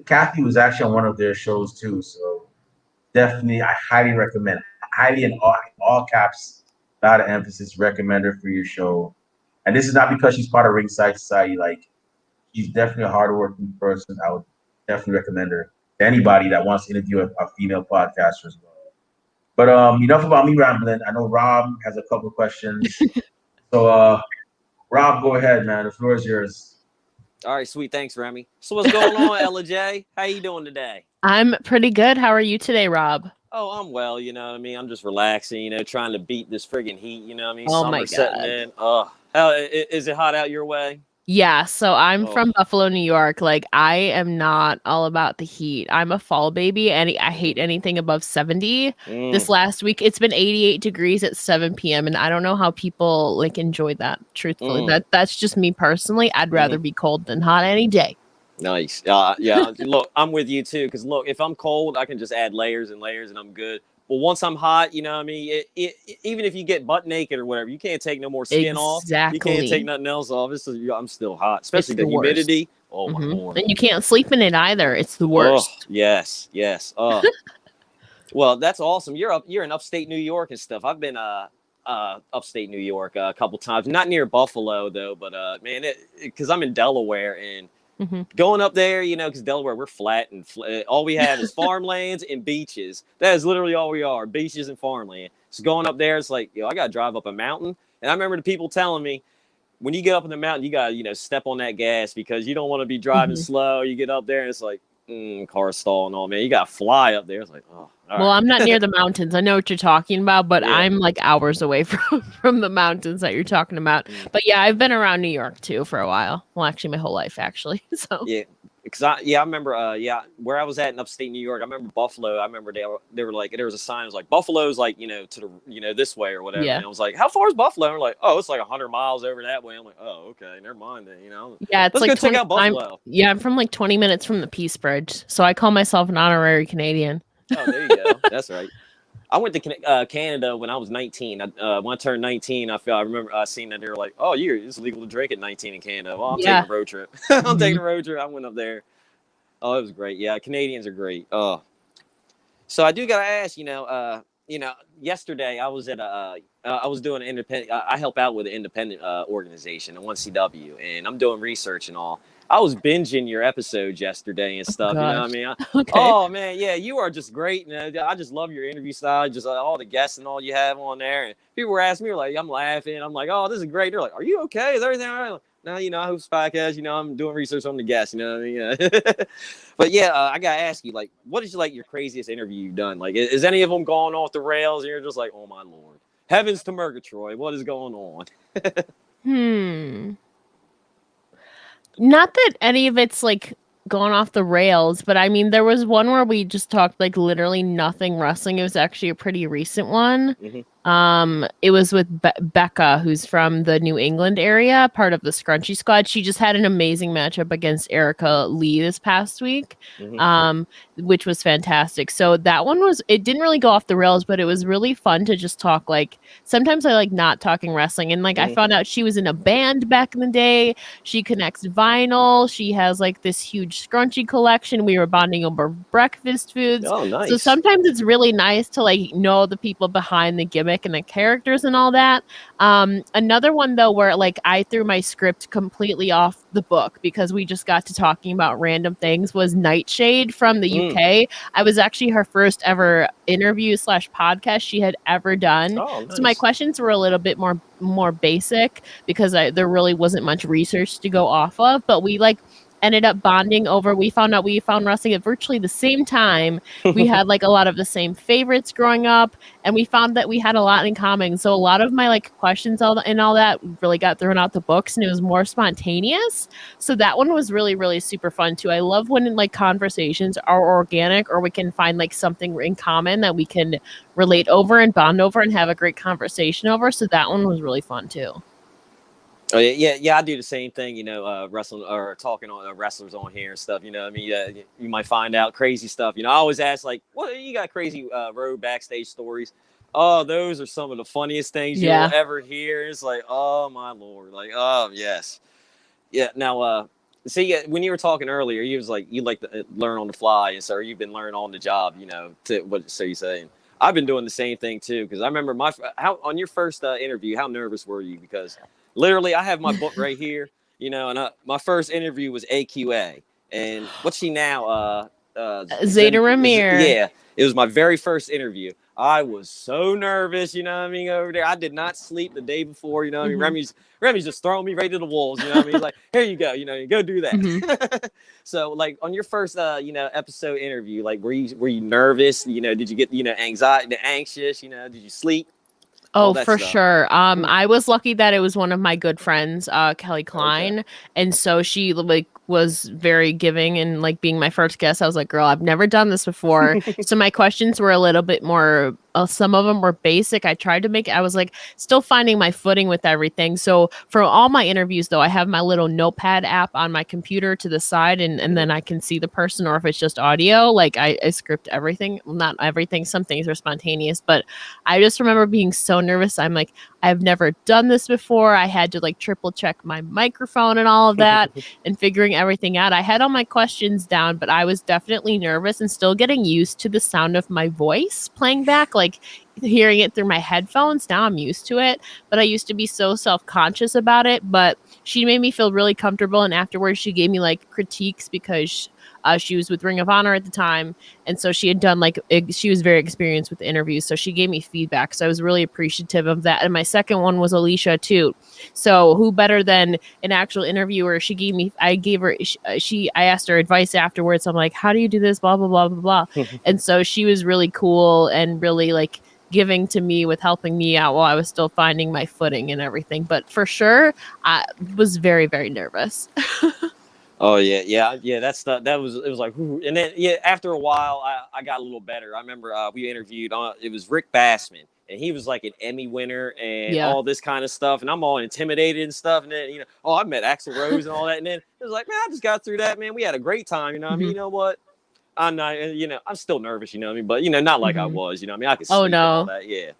Kathy was actually on one of their shows too. So definitely, I highly recommend. Highly in all caps, a lot of emphasis. Recommend her for your show. And this is not because she's part of Ringside Society. Like she's definitely a hardworking person. I would definitely recommend her to anybody that wants to interview a female podcaster as well. But enough about me rambling. I know Rob has a couple of questions. So Rob, go ahead, man. The floor is yours. All right, sweet. Thanks, Remy. So what's going on, Ella J? How you doing today? I'm pretty good. How are you today, Rob? Oh, I'm well, you know what I mean? I'm just relaxing, you know, trying to beat this friggin' heat, you know what I mean? Oh my Summer setting God. in. How is it hot out your way? Yeah, so I'm Oh. from Buffalo, New York. Like, I am not all about the heat. I'm a fall baby, and I hate anything above 70. This last week, it's been 88 degrees at 7 p.m., and I don't know how people, like, enjoy that, truthfully. That's just me personally. I'd rather be cold than hot any day. Nice. Yeah. Look, I'm with you, too, because, look, if I'm cold, I can just add layers and layers, and I'm good. But once I'm hot, you know what I mean? Even if you get butt naked or whatever, you can't take no more skin off. You can't take nothing else off. I'm still hot, especially the humidity. Oh, my Lord. And you can't sleep in it either. It's the worst. Oh, yes. Well, that's awesome. You're in upstate New York and stuff. I've been upstate New York a couple times. Not near Buffalo, though, but man, because I'm in Delaware and going up there, you know, because Delaware, we're flat and all we have is farmlands and beaches. That is literally all we are, beaches and farmland. So going up there, it's like, I got to drive up a mountain. And I remember the people telling me, when you get up in the mountain, you got to, step on that gas because you don't want to be driving slow. You get up there and it's like, car stall and all, man. You got to fly up there. It's like, oh. Well, I'm not near the mountains. I know what you're talking about, but I'm like hours away from the mountains that you're talking about. But yeah, I've been around New York too for a while. Well, actually, my whole life, actually. So yeah, because I remember where I was at in upstate New York. I remember Buffalo. I remember they were like, there was a sign. It was like Buffalo's like to the this way or whatever. Yeah. And I was like, how far is Buffalo? And we're like, oh, it's like 100 miles over that way. I'm like, oh, okay, never mind then. Yeah, it's let's like go check out Buffalo. I'm from like 20 minutes from the Peace Bridge, so I call myself an honorary Canadian. Oh, there you go. That's right. I went to Canada when I was 19. When I turned 19, I remember seeing that they were like, "Oh, it's legal to drink at 19 in Canada." Well, I'm taking a road trip. I'm taking a road trip. I went up there. Oh, it was great. Yeah, Canadians are great. Oh, so I do gotta ask. Yesterday I was at I was doing an independent. I help out with an independent organization, a 1CW, and I'm doing research and all. I was binging your episodes yesterday and stuff. You know what I mean? Oh man, yeah, you are just great. And I just love your interview style. Just all the guests and all you have on there. And people were asking me, like, I'm laughing. I'm like, oh, this is great. They're like, are you okay? Is everything all right? No, I host podcast. I'm doing research on the guests. You know what I mean? But yeah, I gotta ask you, like, what is your craziest interview you've done? Like, is any of them going off the rails? And you're just like, oh my Lord, heavens to Murgatroyd, what is going on? Not that any of it's like gone off the rails, but I mean, there was one where we just talked like literally nothing wrestling. It was actually a pretty recent one. It was with Becca, who's from the New England area, part of the Scrunchy Squad. She just had an amazing matchup against Erica Lee this past week, which was fantastic. So that one it didn't really go off the rails, but it was really fun to just talk. Like, sometimes I like not talking wrestling, and like I found out she was in a band back in the day. She connects vinyl. She has like this huge scrunchy collection. We were bonding over breakfast foods. Oh, nice. So sometimes it's really nice to like know the people behind the gimmick and the characters and all that. Another one though, where like I threw my script completely off the book because we just got to talking about random things, was Nightshade from the UK. I was actually her first ever interview / podcast she had ever done. Oh, nice. So my questions were a little bit more basic because there really wasn't much research to go off of, but we like ended up bonding over. We found out we found wrestling at virtually the same time. We had like a lot of the same favorites growing up, and we found that we had a lot in common. So a lot of my like questions and all that really got thrown out the books, and it was more spontaneous. So that one was really, really super fun too. I love when like conversations are organic, or we can find like something in common that we can relate over and bond over and have a great conversation over. So that one was really fun too. Oh yeah. I do the same thing, wrestling or talking on wrestlers on here and stuff. I mean, you might find out crazy stuff. I always ask like, "What you got crazy road backstage stories?" Oh, those are some of the funniest things you'll ever hear. It's like, oh my Lord, like, oh yes, yeah. Now, See, when you were talking earlier, you was like you like to learn on the fly, and so you've been learning on the job. To what? So you saying? I've been doing the same thing too because I remember how on your first interview, how nervous were you? Because literally, I have my book right here, and my first interview was AQA, and what's she now? Zeta Ramir. Yeah, it was my very first interview. I was so nervous, over there. I did not sleep the day before, Remy's just throwing me right to the wolves, He's like, here you go, go do that. So, like, on your first, episode interview, like, were you nervous? Did you get, anxiety, anxious? Did you sleep? Oh, for sure. I was lucky that it was one of my good friends, Kelly Klein. Okay. And so she was very giving and like being my first guest. I was like, girl, I've never done this before. So my questions were a little bit more, some of them were basic. I was like still finding my footing with everything. So for all my interviews though, I have my little notepad app on my computer to the side and then I can see the person, or if it's just audio, like I script everything. Well, not everything. Some things are spontaneous, but I just remember being so nervous. I'm like, I've never done this before. I had to like triple check my microphone and all of that and figuring everything out. I had all my questions down, but I was definitely nervous and still getting used to the sound of my voice playing back, like hearing it through my headphones. Now I'm used to it, but I used to be so self-conscious about it. But she made me feel really comfortable. And afterwards she gave me like critiques because she was with Ring of Honor at the time. And so she had done she was very experienced with interviews. So she gave me feedback. So I was really appreciative of that. And my second one was Alicia too. So who better than an actual interviewer? I asked her advice afterwards. I'm like, how do you do this? Blah, blah, blah, blah, blah. And so she was really cool and really like giving to me with helping me out while I was still finding my footing and everything. But for sure, I was very, very nervous. Oh yeah. It was like, and then after a while, I got a little better. I remember we interviewed it was Rick Bassman, and he was like an Emmy winner and all this kind of stuff, and I'm all intimidated and stuff, and then I met Axl Rose and all that, and then it was like, man, I just got through that, man. We had a great time, I mean, you know what? I'm not, I'm still nervous, but not like I was, I mean, I could sleep and all that,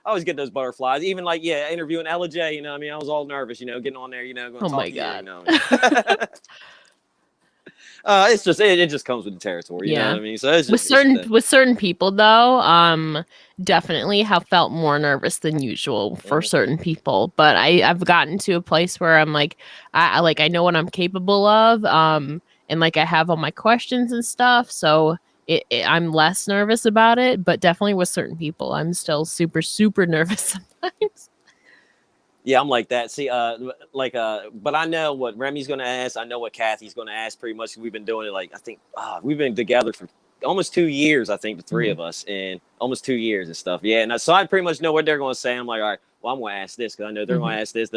I always get those butterflies. Even like, interviewing Ella J, I mean, I was all nervous, getting on there, going to talk to you, it's just, it just comes with the territory, you know what I mean? So it's just, with certain people though, definitely have felt more nervous than usual for certain people, but I've gotten to a place where I'm like, I know what I'm capable of, and like I have all my questions and stuff, so I'm less nervous about it, but definitely with certain people, I'm still super, super nervous sometimes. Yeah, I'm like that. See, but I know what Remy's going to ask. I know what Kathy's going to ask pretty much. We've been doing it I think we've been together for almost 2 years, I think, the three of us, and almost 2 years and stuff. Yeah, and so I pretty much know what they're going to say. I'm like, all right, well, I'm going to ask this because I know they're going to ask this.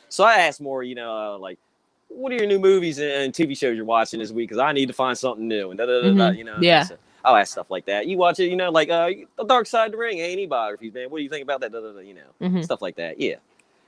So I ask more, like, what are your new movies and TV shows you're watching this week? Because I need to find something new. And Yeah. So I'll ask stuff like that. You watch it, like The Dark Side of the Ring, A&E biographies, man. What do you think about that? Stuff like that. Yeah.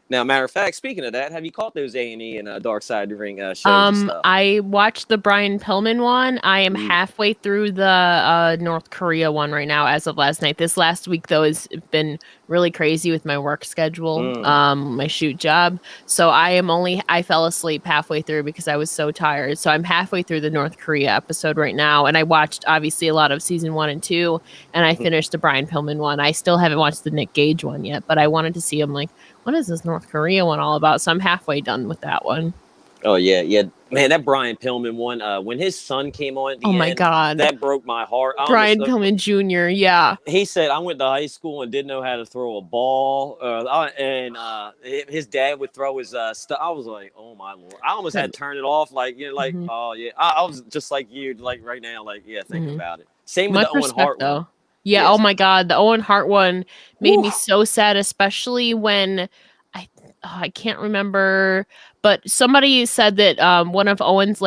Now, matter of fact, speaking of that, have you caught those A&E and Dark Side of the Ring shows and stuff? I watched the Brian Pillman one. I am halfway through the North Korea one right now as of last night. This last week, though, has been really crazy with my work schedule, my shoot job. So I fell asleep halfway through because I was so tired. So I'm halfway through the North Korea episode right now. And I watched, obviously, a lot of season 1 and 2. And I finished the Brian Pillman one. I still haven't watched the Nick Gage one yet. But I wanted to see him like, what is this North Korea one all about? So I'm halfway done with that one. Oh, yeah. Man, that Brian Pillman one, when his son came on at the end, my God. that broke my heart. Brian Pillman Jr., yeah. He said, I went to high school and didn't know how to throw a ball. And his dad would throw his stuff. I was like, oh, my Lord. I almost had to turn it off. Oh, yeah. I was just like you, like right now, thinking about it. Same with the Owen Hart one. Yeah, yes. Oh my God, the Owen Hart one made me so sad, especially when I can't remember, but somebody said that one of Owen's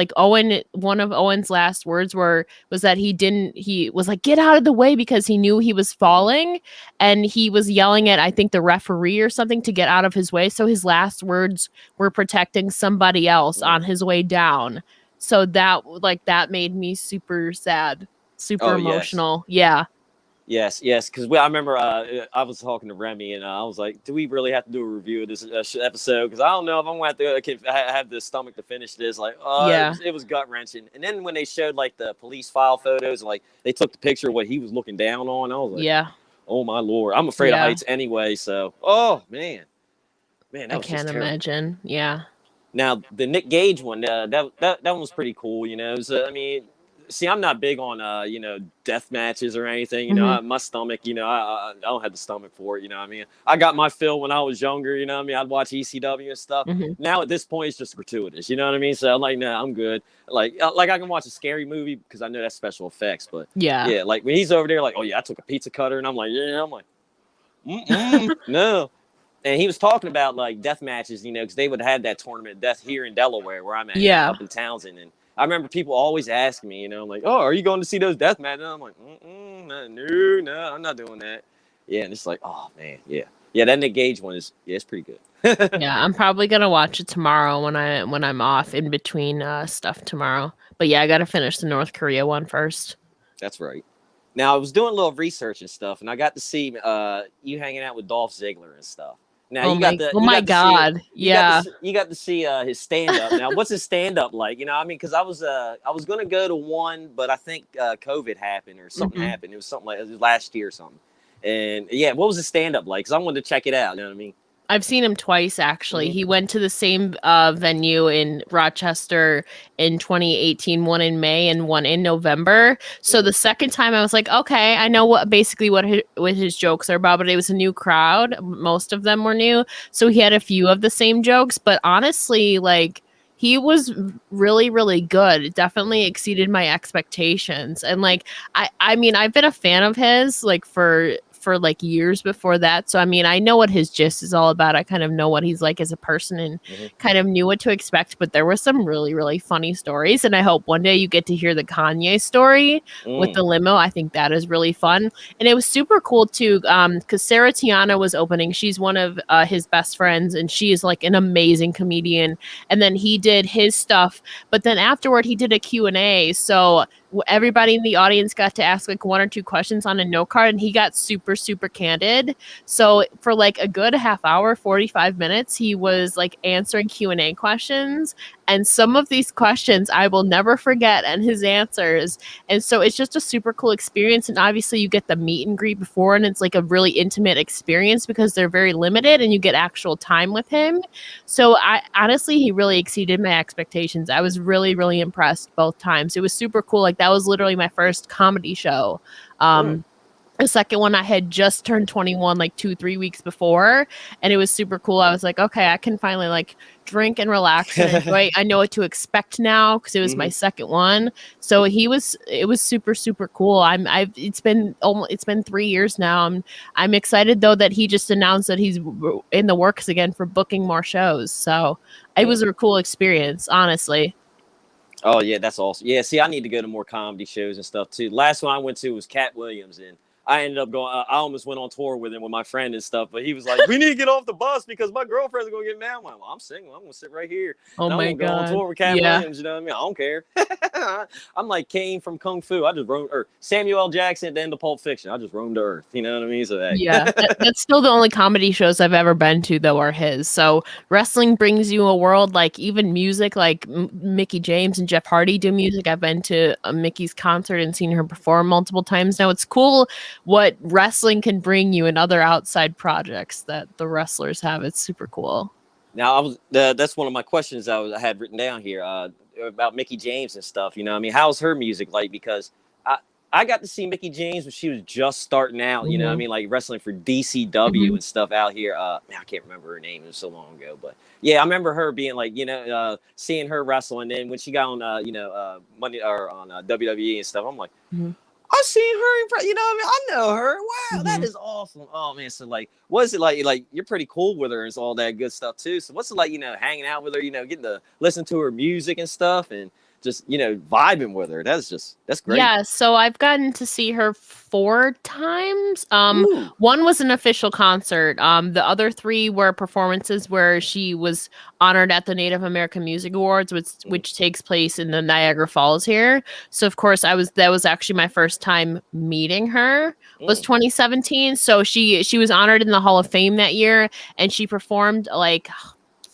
last words was that he was like, get out of the way, because he knew he was falling, and he was yelling at, I think, the referee or something to get out of his way. So his last words were protecting somebody else on his way down. So that made me super sad, super emotional. Yes. Yes, yes, because I remember I was talking to Remy, and I was like, "Do we really have to do a review of this episode? Because I don't know if I'm going to have to have the stomach to finish this." Like, Yeah. it was gut wrenching. And then when they showed like the police file photos, like they took the picture of what he was looking down on, I was like, Yeah. "Oh my lord, I'm afraid of Yeah. heights anyway." So, oh man, that I was just can't terrible. imagine. Yeah. Now the Nick Gage one, that one was pretty cool. You know, it was, I mean, see, I'm not big on death matches or anything. You know, Mhm. my stomach, I don't have the stomach for it. You know, what I mean, I got my fill when I was younger. You know, what I mean, I'd watch ECW and stuff. Mhm. Now at this point, it's just gratuitous. You know what I mean? So I'm like, nah, I'm good. Like I can watch a scary movie because I know that's special effects. But Yeah. yeah, like when he's over there, like, oh yeah, I took a pizza cutter, and I'm like, yeah, I'm like, no. And he was talking about like death matches, because they would have that tournament death here in Delaware, where I'm at, Yeah. up in Townsend. And I remember people always asking me, I'm like, oh, are you going to see those death matches? And I'm like, no, I'm not doing that. Yeah, and it's like, oh man, yeah, that Nick Gage one it's pretty good. Yeah, I'm probably gonna watch it tomorrow when I'm off in between stuff tomorrow. But yeah, I gotta finish the North Korea one first. That's right. Now I was doing a little research and stuff, and I got to see you hanging out with Dolph Ziggler and stuff. Now Oh you my, got the oh my God, yeah. you got to see his stand up. Now what's his stand up like? I mean, because I was gonna go to one, but I think COVID happened or something happened. It was something like it was last year or something. And yeah, what was his stand up like? Because I wanted to check it out. You know what I mean? I've seen him twice, actually. Mhm. He went to the same venue in Rochester in 2018, one in May and one in November. So the second time I was like, okay, I know what his jokes are about, but it was a new crowd. Most of them were new. So he had a few of the same jokes, but honestly, like, he was really, really good. It definitely exceeded my expectations. And like, I mean, I've been a fan of his like for like years before that. So I mean, I know what his gist is all about. I kind of know what he's like as a person and kind of knew what to expect. But there were some really, really funny stories. And I hope one day you get to hear the Kanye story with the limo. I think that is really fun. And it was super cool too, because Sarah Tiana was opening. She's one of his best friends, and she is like an amazing comedian. And then he did his stuff, but then afterward he did a Q&A. So everybody in the audience got to ask like one or two questions on a note card, and he got super, super candid. So for like a good half hour, 45 minutes, he was like answering Q&A questions. And some of these questions I will never forget, and his answers. And so it's just a super cool experience. And obviously you get the meet and greet before, and it's like a really intimate experience because they're very limited and you get actual time with him. So he really exceeded my expectations. I was really, really impressed both times. It was super cool. Like that was literally my first comedy show. The second one I had just turned 21 like 2-3 weeks before, and it was super cool. I was like, okay, I can finally like drink and relax and enjoy. I know what to expect now because it was my second one. So it was super, super cool. It's been 3 years now. I'm excited though that he just announced that he's in the works again for booking more shows. So it was a cool experience, honestly. Oh yeah, that's awesome. Yeah, see, I need to go to more comedy shows and stuff too. Last one I went to was Cat Williams, and I ended up going. I almost went on tour with him with my friend and stuff, but he was like, "We need to get off the bus because my girlfriend's gonna get mad." I'm like, "Well, I'm single. I'm gonna sit right here. Oh and I'm my gonna go on God. tour with Cat Yeah. Williams." You know what I mean? I don't care. I'm like Kane from Kung Fu. I just roamed, or Samuel L. Jackson at the end of Pulp Fiction. I just roamed the earth. You know what I mean? So hey. Yeah, that's still the only comedy shows I've ever been to, though, are his. So wrestling brings you a world, like even music, like Mickey James and Jeff Hardy do music. I've been to a Mickey's concert and seen her perform multiple times now. It's cool what wrestling can bring you and other outside projects that the wrestlers have. It's super cool. Now that's one of my questions I had written down here about Mickey James and stuff. You know, I mean, how's her music like? Because I got to see Mickey James when she was just starting out. You know what I mean? Like wrestling for DCW and stuff out here. I can't remember her name. It was so long ago. But yeah, I remember her being like, seeing her wrestle. And then when she got on, Monday or on WWE and stuff, I'm like, I've seen her in front. You know what I mean? I know her. Wow, that is awesome. Oh man, so like, what is it like? Like you're pretty cool with her and all that good stuff too. So what's it like? Hanging out with her. Getting to listen to her music and stuff and just vibing with her. That's great. Yeah, so I've gotten to see her 4 times. Ooh. One was an official concert. The other 3 were performances where she was honored at the Native American Music Awards, which takes place in the Niagara Falls here. So of course that was actually my first time meeting her. Was 2017. So she was honored in the Hall of Fame that year, and she performed like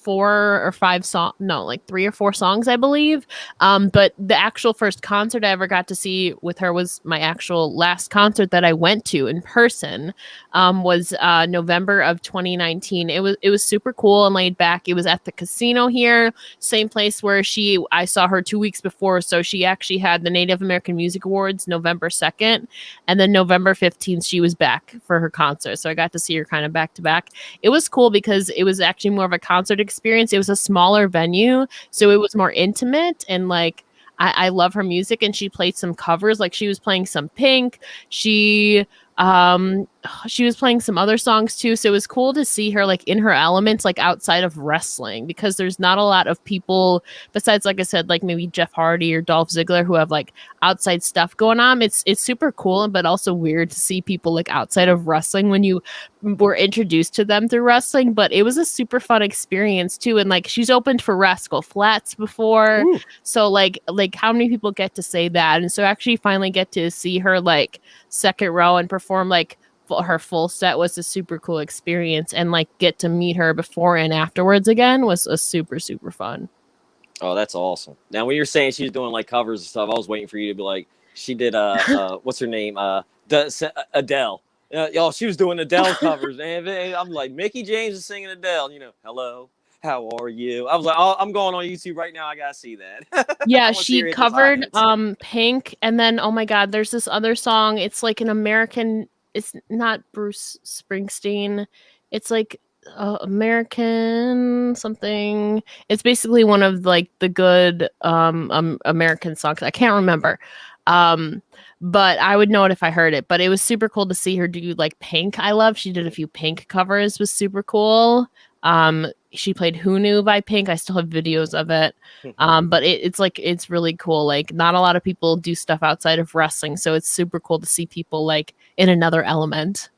4 or 5 songs, no, like 3 or 4 songs, I believe. But the actual first concert I ever got to see with her was my actual last concert that I went to in person. Was November of 2019. It was super cool and laid back. It was at the casino here, same place where I saw her 2 weeks before. So she actually had the Native American Music Awards November 2nd, and then November 15th she was back for her concert. So I got to see her kind of back to back. It was cool because it was actually more of a concert experience. It was a smaller venue, so it was more intimate, and like I love her music, and she played some covers. Like she was playing some Pink. She was playing some other songs too, so it was cool to see her like in her elements, like outside of wrestling, because there's not a lot of people besides, like I said, like maybe Jeff Hardy or Dolph Ziggler, who have like outside stuff going on. It's super cool, but also weird to see people like outside of wrestling when you were introduced to them through wrestling. But it was a super fun experience too, and like she's opened for Rascal Flatts before. Ooh. So like how many people get to say that? And so actually finally get to see her like second row and perform like her full set was a super cool experience, and like get to meet her before and afterwards again was a super fun. Oh, that's awesome. Now when you're saying she's doing like covers and stuff, I was waiting for you to be like, she did what's her name, Adele. Y'all, she was doing Adele covers, and I'm like, Mickey James is singing Adele, hello, how are you? I was like, oh, I'm going on YouTube right now, I gotta see that. Yeah, she covered Pink, and then oh my god, there's this other song. It's like an American, it's not Bruce Springsteen, it's like American something. It's basically one of like the good American songs. I can't remember. But I would know it if I heard it. But it was super cool to see her do like Pink. She did a few Pink covers, was super cool. She played Who Knew by Pink. I still have videos of it. But it's really cool. Like not a lot of people do stuff outside of wrestling, so it's super cool to see people like in another element.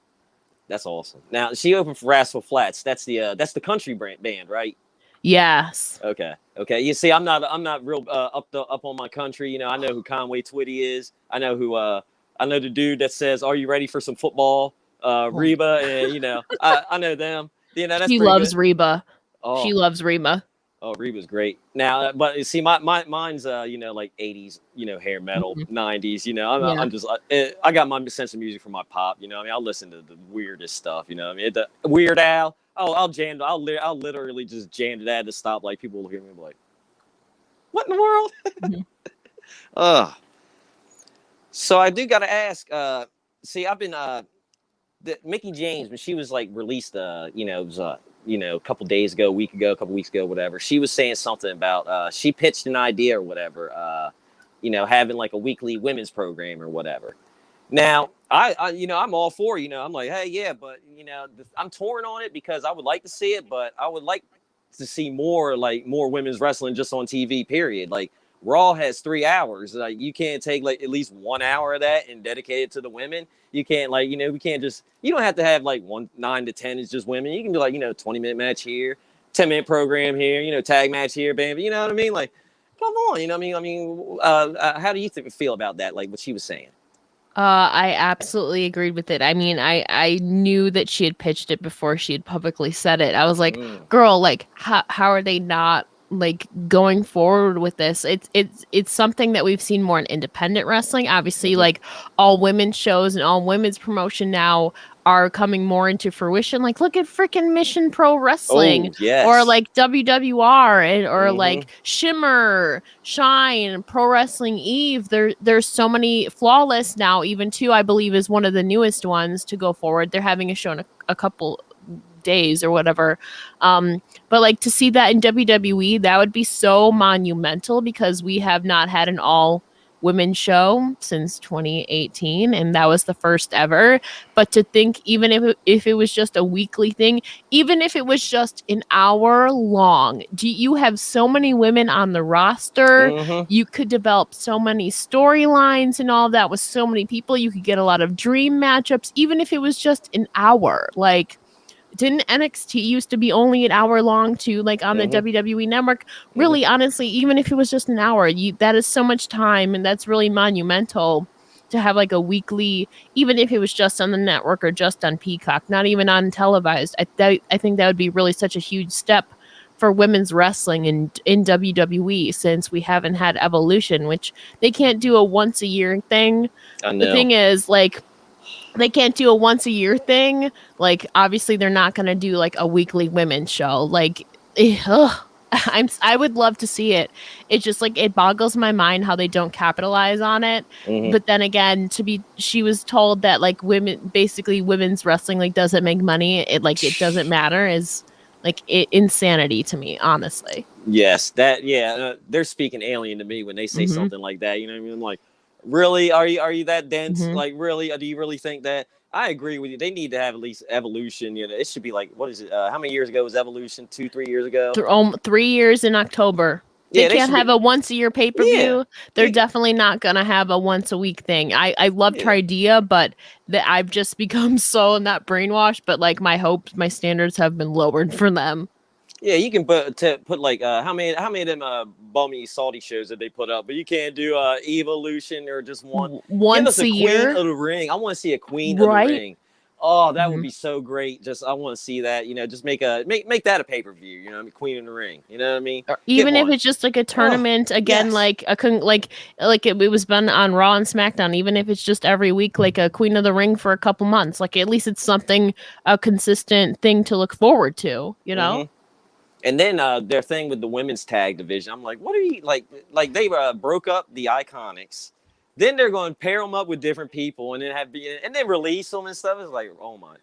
That's awesome. Now she opened for Rascal Flatts. That's the country band, right? Yes. Okay. You see, I'm not real up on my country. I know who Conway Twitty is. I know the dude that says, "Are you ready for some football?" Reba, and I know them. That's she loves good. Reba. Oh. She loves Reba. Oh, Reba's great. Now, but you see, mine's like 80s, hair metal, 90s. I'm just I got my sense of music from my pop. I listen to the weirdest stuff. The Weird Al. I'll jam. I'll literally just jam to that to stop. Like people will hear me like, "What in the world?" So I do got to ask. See, I've been Mickey James, when she was like released, it was a couple days ago, a couple weeks ago, whatever. She was saying something about she pitched an idea or whatever, having like a weekly women's program or whatever. Now, I'm all for, I'm like, hey, yeah, but I'm torn on it because I would like to see it, but I would like to see more women's wrestling just on TV, period. Like Raw has 3 hours. Like you can't take like at least 1 hour of that and dedicate it to the women. You can't we can't just, you don't have to have like 9 to 10 is just women. You can do like, 20-minute match here, 10-minute program here, tag match here, bam. You know what I mean? Like, come on, how do you feel about that? Like what she was saying? I absolutely agreed with it. I mean, I knew that she had pitched it before she had publicly said it. I was like, girl, like how are they not like going forward with this? It's something that we've seen more in independent wrestling. Obviously, like all women's shows and all women's promotion now are coming more into fruition. Like look at freaking Mission Pro Wrestling, or like WWR, or like Shimmer, Shine, Pro Wrestling Eve. There's so many. Flawless now, even too, I believe is one of the newest ones to go forward. They're having a show in a couple days or whatever. But like to see that in WWE, that would be so monumental because we have not had an all women's show since 2018, and that was the first ever. But to think, even if it was just a weekly thing, even if it was just an hour long, you have so many women on the roster. Mm-hmm. You could develop so many storylines and all of that with so many people. You could get a lot of dream matchups, even if it was just an hour. Like, didn't NXT used to be only an hour long too, like on the WWE network? Really, honestly, even if it was just an hour, that is so much time, and that's really monumental to have like a weekly, even if it was just on the network or just on Peacock, not even on televised. I think that would be really such a huge step for women's wrestling in WWE, since we haven't had Evolution, which they can't do a once a year thing. I know. The thing is, like, they can't do a once a year thing. Like, obviously they're not going to do like a weekly women's show. Like, I would love to see it. It's just like, it boggles my mind how they don't capitalize on it. But then again, she was told that like women's wrestling like doesn't make money. It doesn't matter, is like insanity to me, honestly. Yes, they're speaking alien to me when they say something like that. You know what I mean? I'm like, really? Are you that dense? Like, really? Do you really think that? I agree with you. They need to have at least Evolution. You know, it should be like, what is it? How many years ago was Evolution? 2-3 years ago? 3 years in October. They can't have a once a year pay-per-view. Yeah. They're definitely not gonna have a once a week thing. I love Tridia, but I've just become so not brainwashed. But like, my standards have been lowered for them. Yeah, you can put like how many of them bummy salty shows that they put up, but you can't do Evolution or just one. Once Give us a year. Queen of the Ring. I want to see a Queen of the Ring. Oh, that would be so great. Just I want to see that. You know, just make that a pay-per-view. You know, what I mean, Queen of the Ring. You know what I mean? Or even if it's just like a tournament again, like it was been on Raw and SmackDown. Even if it's just every week, like a Queen of the Ring for a couple months. Like, at least it's something, a consistent thing to look forward to. You know. And then their thing with the women's tag division, I'm like, what are you like? Like, they broke up the Iconics, then they're going to pair them up with different people, and then release them and stuff. It's like, oh my,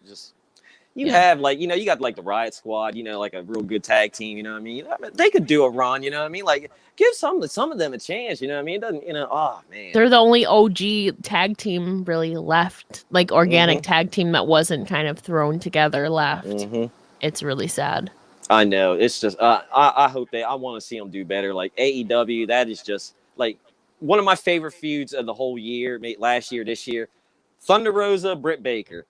have like, you know, you got like the Riot Squad, you know, like a real good tag team. You know what I mean? They could do a run. You know what I mean? Like, give some of them a chance. You know what I mean? It doesn't, you know? Oh man, they're the only OG tag team really left, like organic tag team that wasn't kind of thrown together left. It's really sad. I know. It's just I hope I want to see them do better. Like AEW, that is just like one of my favorite feuds of the whole year, last year, this year. Thunder Rosa, Britt Baker.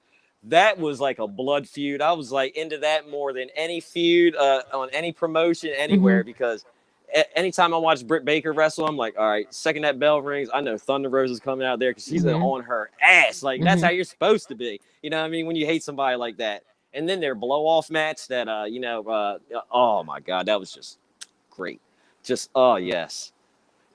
That was like a blood feud. I was like into that more than any feud on any promotion anywhere, because anytime I watch Britt Baker wrestle, I'm like, all right, second that bell rings, I know Thunder Rosa's coming out there because she's on her ass. Like, that's how you're supposed to be. You know what I mean? When you hate somebody like that. And then their blow-off match that, oh, my God, that was just great. Just, oh, yes.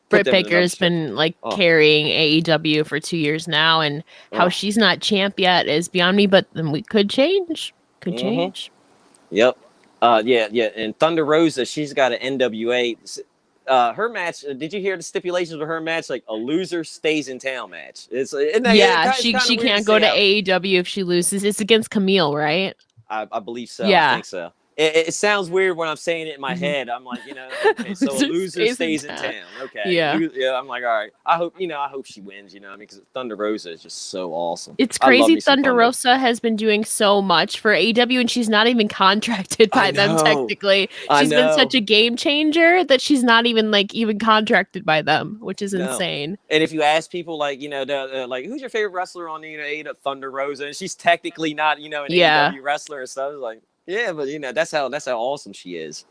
Britt Baker has been, like, carrying AEW for 2 years now, and how she's not champ yet is beyond me, but then we could change. Yep. Yeah. And Thunder Rosa, she's got an NWA. Her match, did you hear the stipulations of her match? Like, a loser stays in town match. She can't go to AEW if she loses. It's against Camille, right? I believe so. Yeah. I think so. It sounds weird when I'm saying it in my head. I'm like, you know, okay, so a loser stays in town. Okay. Yeah. I'm like, all right. I hope she wins, you know what I mean? Because Thunder Rosa is just so awesome. It's crazy. Thunder Rosa has been doing so much for AEW, and she's not even contracted by them technically. She's been such a game changer that she's not even contracted by them, which is insane. And if you ask people, like, you know, like, who's your favorite wrestler on, you know, AEW? Thunder Rosa, and she's technically not, you know, an AEW wrestler and stuff. It's like, yeah, but you know, that's how awesome she is.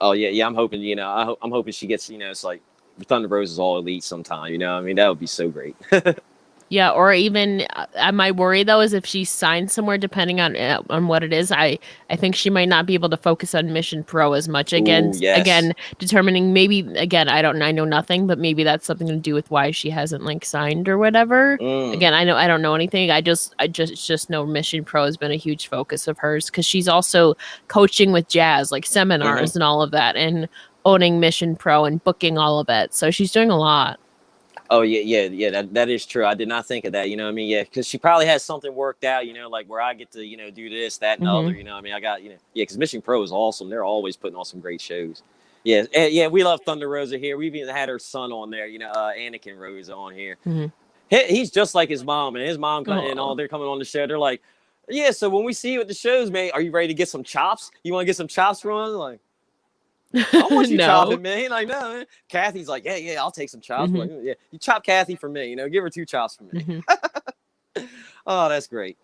Oh yeah. I'm hoping, you know, I'm hoping she gets, you know, it's like Thunder Rosa's all elite sometime. You know, I mean, that would be so great. Yeah, or even my worry though is if she signs somewhere, depending on what it is, I think she might not be able to focus on Mission Pro as much. Again, determining maybe I know nothing, but maybe that's something to do with why she hasn't signed or whatever. Again, I don't know anything. I just know Mission Pro has been a huge focus of hers, because she's also coaching with Jazz, like seminars and all of that, and owning Mission Pro and booking all of it. So she's doing a lot. Oh yeah. That is true. I did not think of that. You know what I mean? Yeah, because she probably has something worked out. You know, like where I get to, you know, do this, that, and other. You know what I mean? I got, you know, because Mission Pro is awesome. They're always putting on some great shows. Yeah, yeah, we love Thunder Rosa here. We've even had her son on there. Anakin Rosa on here. Mm-hmm. He's just like his mom, and his mom and all. They're coming on the show. They're like, yeah. So when we see you at the shows, man, are you ready to get some chops? You want to get some chops from us? Like, I don't want you No. chopping, man. Like, no, man. Kathy's like, yeah, I'll take some chops. Mhm. Like, yeah, you chop Kathy for me. Give her 2 chops for me. Mhm. Oh, that's great.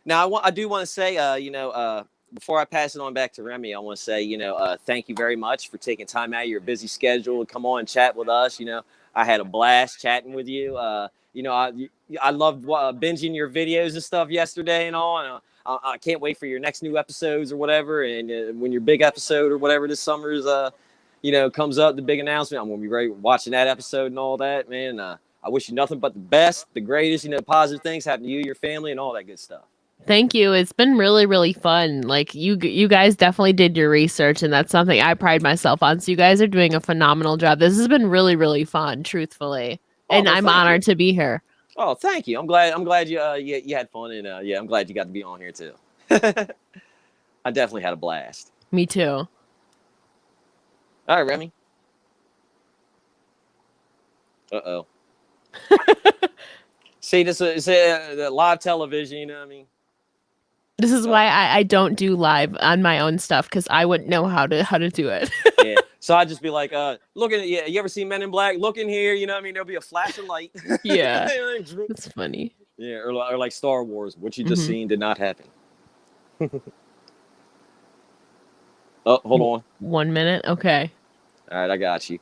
Now, I do want to say, before I pass it on back to Remy, I want to say, thank you very much for taking time out of your busy schedule to come on and chat with us. I had a blast chatting with you. I loved binging your videos and stuff yesterday and all. And I can't wait for your next new episodes or whatever. And when your big episode or whatever this summer is, comes up, the big announcement, I'm going to be ready watching that episode and all that, man. I wish you nothing but the best, the greatest, positive things happen to you, your family, and all that good stuff. Thank you. It's been really, really fun. Like you guys definitely did your research, and that's something I pride myself on. So you guys are doing a phenomenal job. This has been really, really fun, truthfully, and I'm honored to be here. Oh, thank you. I'm glad you had fun, and I'm glad you got to be on here too. I definitely had a blast. Me too. All right, Remy. Uh-oh. See, this is live television, you know what I mean? This is why I don't do live on my own stuff, because I wouldn't know how to do it. Yeah. So I'd just be like, look at it. Yeah, you ever seen Men in Black? Look in here, you know what I mean? There'll be a flash of light. Yeah. That's funny. Yeah, or like Star Wars, what you just seen did not happen. Oh, hold on. 1 minute. Okay. All right, I got you.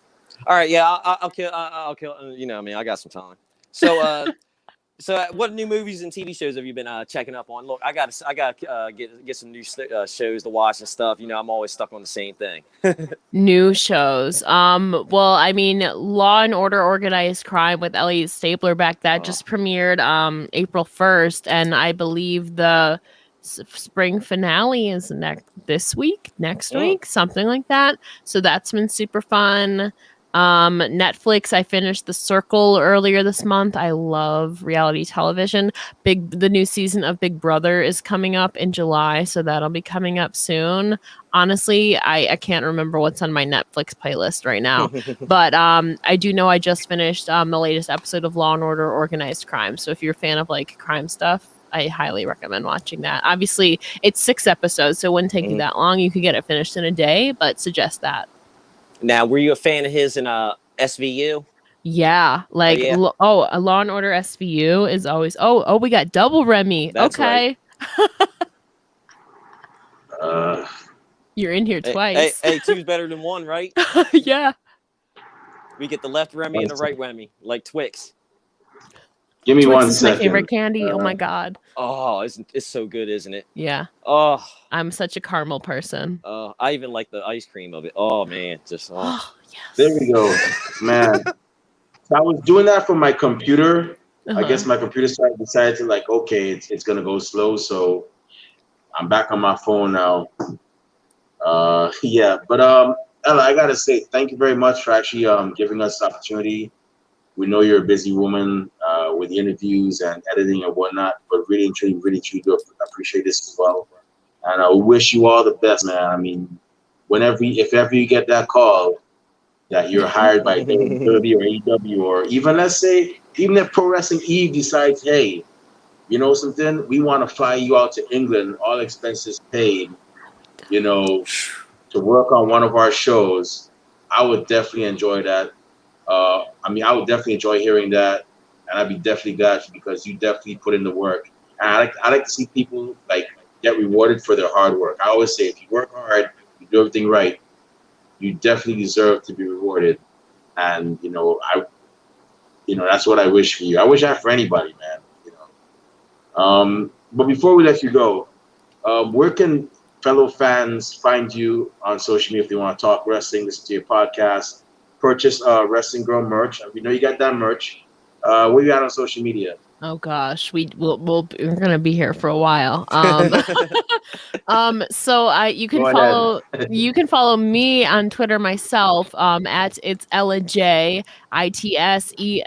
All right, yeah, I'll kill. I got some time. So, what new movies and TV shows have you been checking up on? Look, I got get some new shows to watch and stuff. I'm always stuck on the same thing. New shows. Well, I mean, Law and Order: Organized Crime with Elliot Stabler back. That just premiered April 1st, and I believe the spring finale is next week, something like that. So that's been super fun. Netflix, I finished The Circle earlier this month. I love reality television. The new season of Big Brother is coming up in July, so that'll be coming up soon. Honestly, I can't remember what's on my Netflix playlist right now, but I do know I just finished the latest episode of Law and Order: Organized Crime. So if you're a fan of like crime stuff, I highly recommend watching that. Obviously, it's 6 episodes, so it wouldn't take you that long. You could get it finished in a day, but suggest that. Now, were you a fan of his in SVU? Yeah, like a Law and Order SVU is always. Oh, we got double Remy. That's okay, right. You're in here twice. Hey, 2's better than 1, right? Yeah. We get the left Remy and the right Remy, like Twix. Give me Twix 1 is second. my favorite candy. Oh my god. Oh, it's so good, isn't it? Yeah. Oh, I'm such a caramel person. I even like the ice cream of it. Oh man, just Yes. There we go, man. So I was doing that from my computer. I guess my computer side decided to like, okay, it's gonna go slow, so I'm back on my phone now. Yeah, but Ella, I gotta say thank you very much for actually giving us the opportunity. We know you're a busy woman with interviews and editing and whatnot, but really truly do appreciate this as well. And I wish you all the best, man. I mean, if ever you get that call that you're hired by WWE or AEW, or even let's say, even if Pro Wrestling Eve decides, hey, you know something, we want to fly you out to England, all expenses paid, to work on one of our shows, I would definitely enjoy that. I would definitely enjoy hearing that, and I'd be definitely glad because you definitely put in the work. And I like to see people like get rewarded for their hard work. I always say, if you work hard, you do everything right, you definitely deserve to be rewarded. And that's what I wish for you. I wish that for anybody, man. But before we let you go, where can fellow fans find you on social media if they want to talk wrestling, listen to your podcast, purchase Wrestling Girl merch? We know you got that merch. Where you at on social media? Oh gosh, we're gonna be here for a while. So you can Go follow ahead. me on Twitter myself at it's Ella J ITSELLAJAY.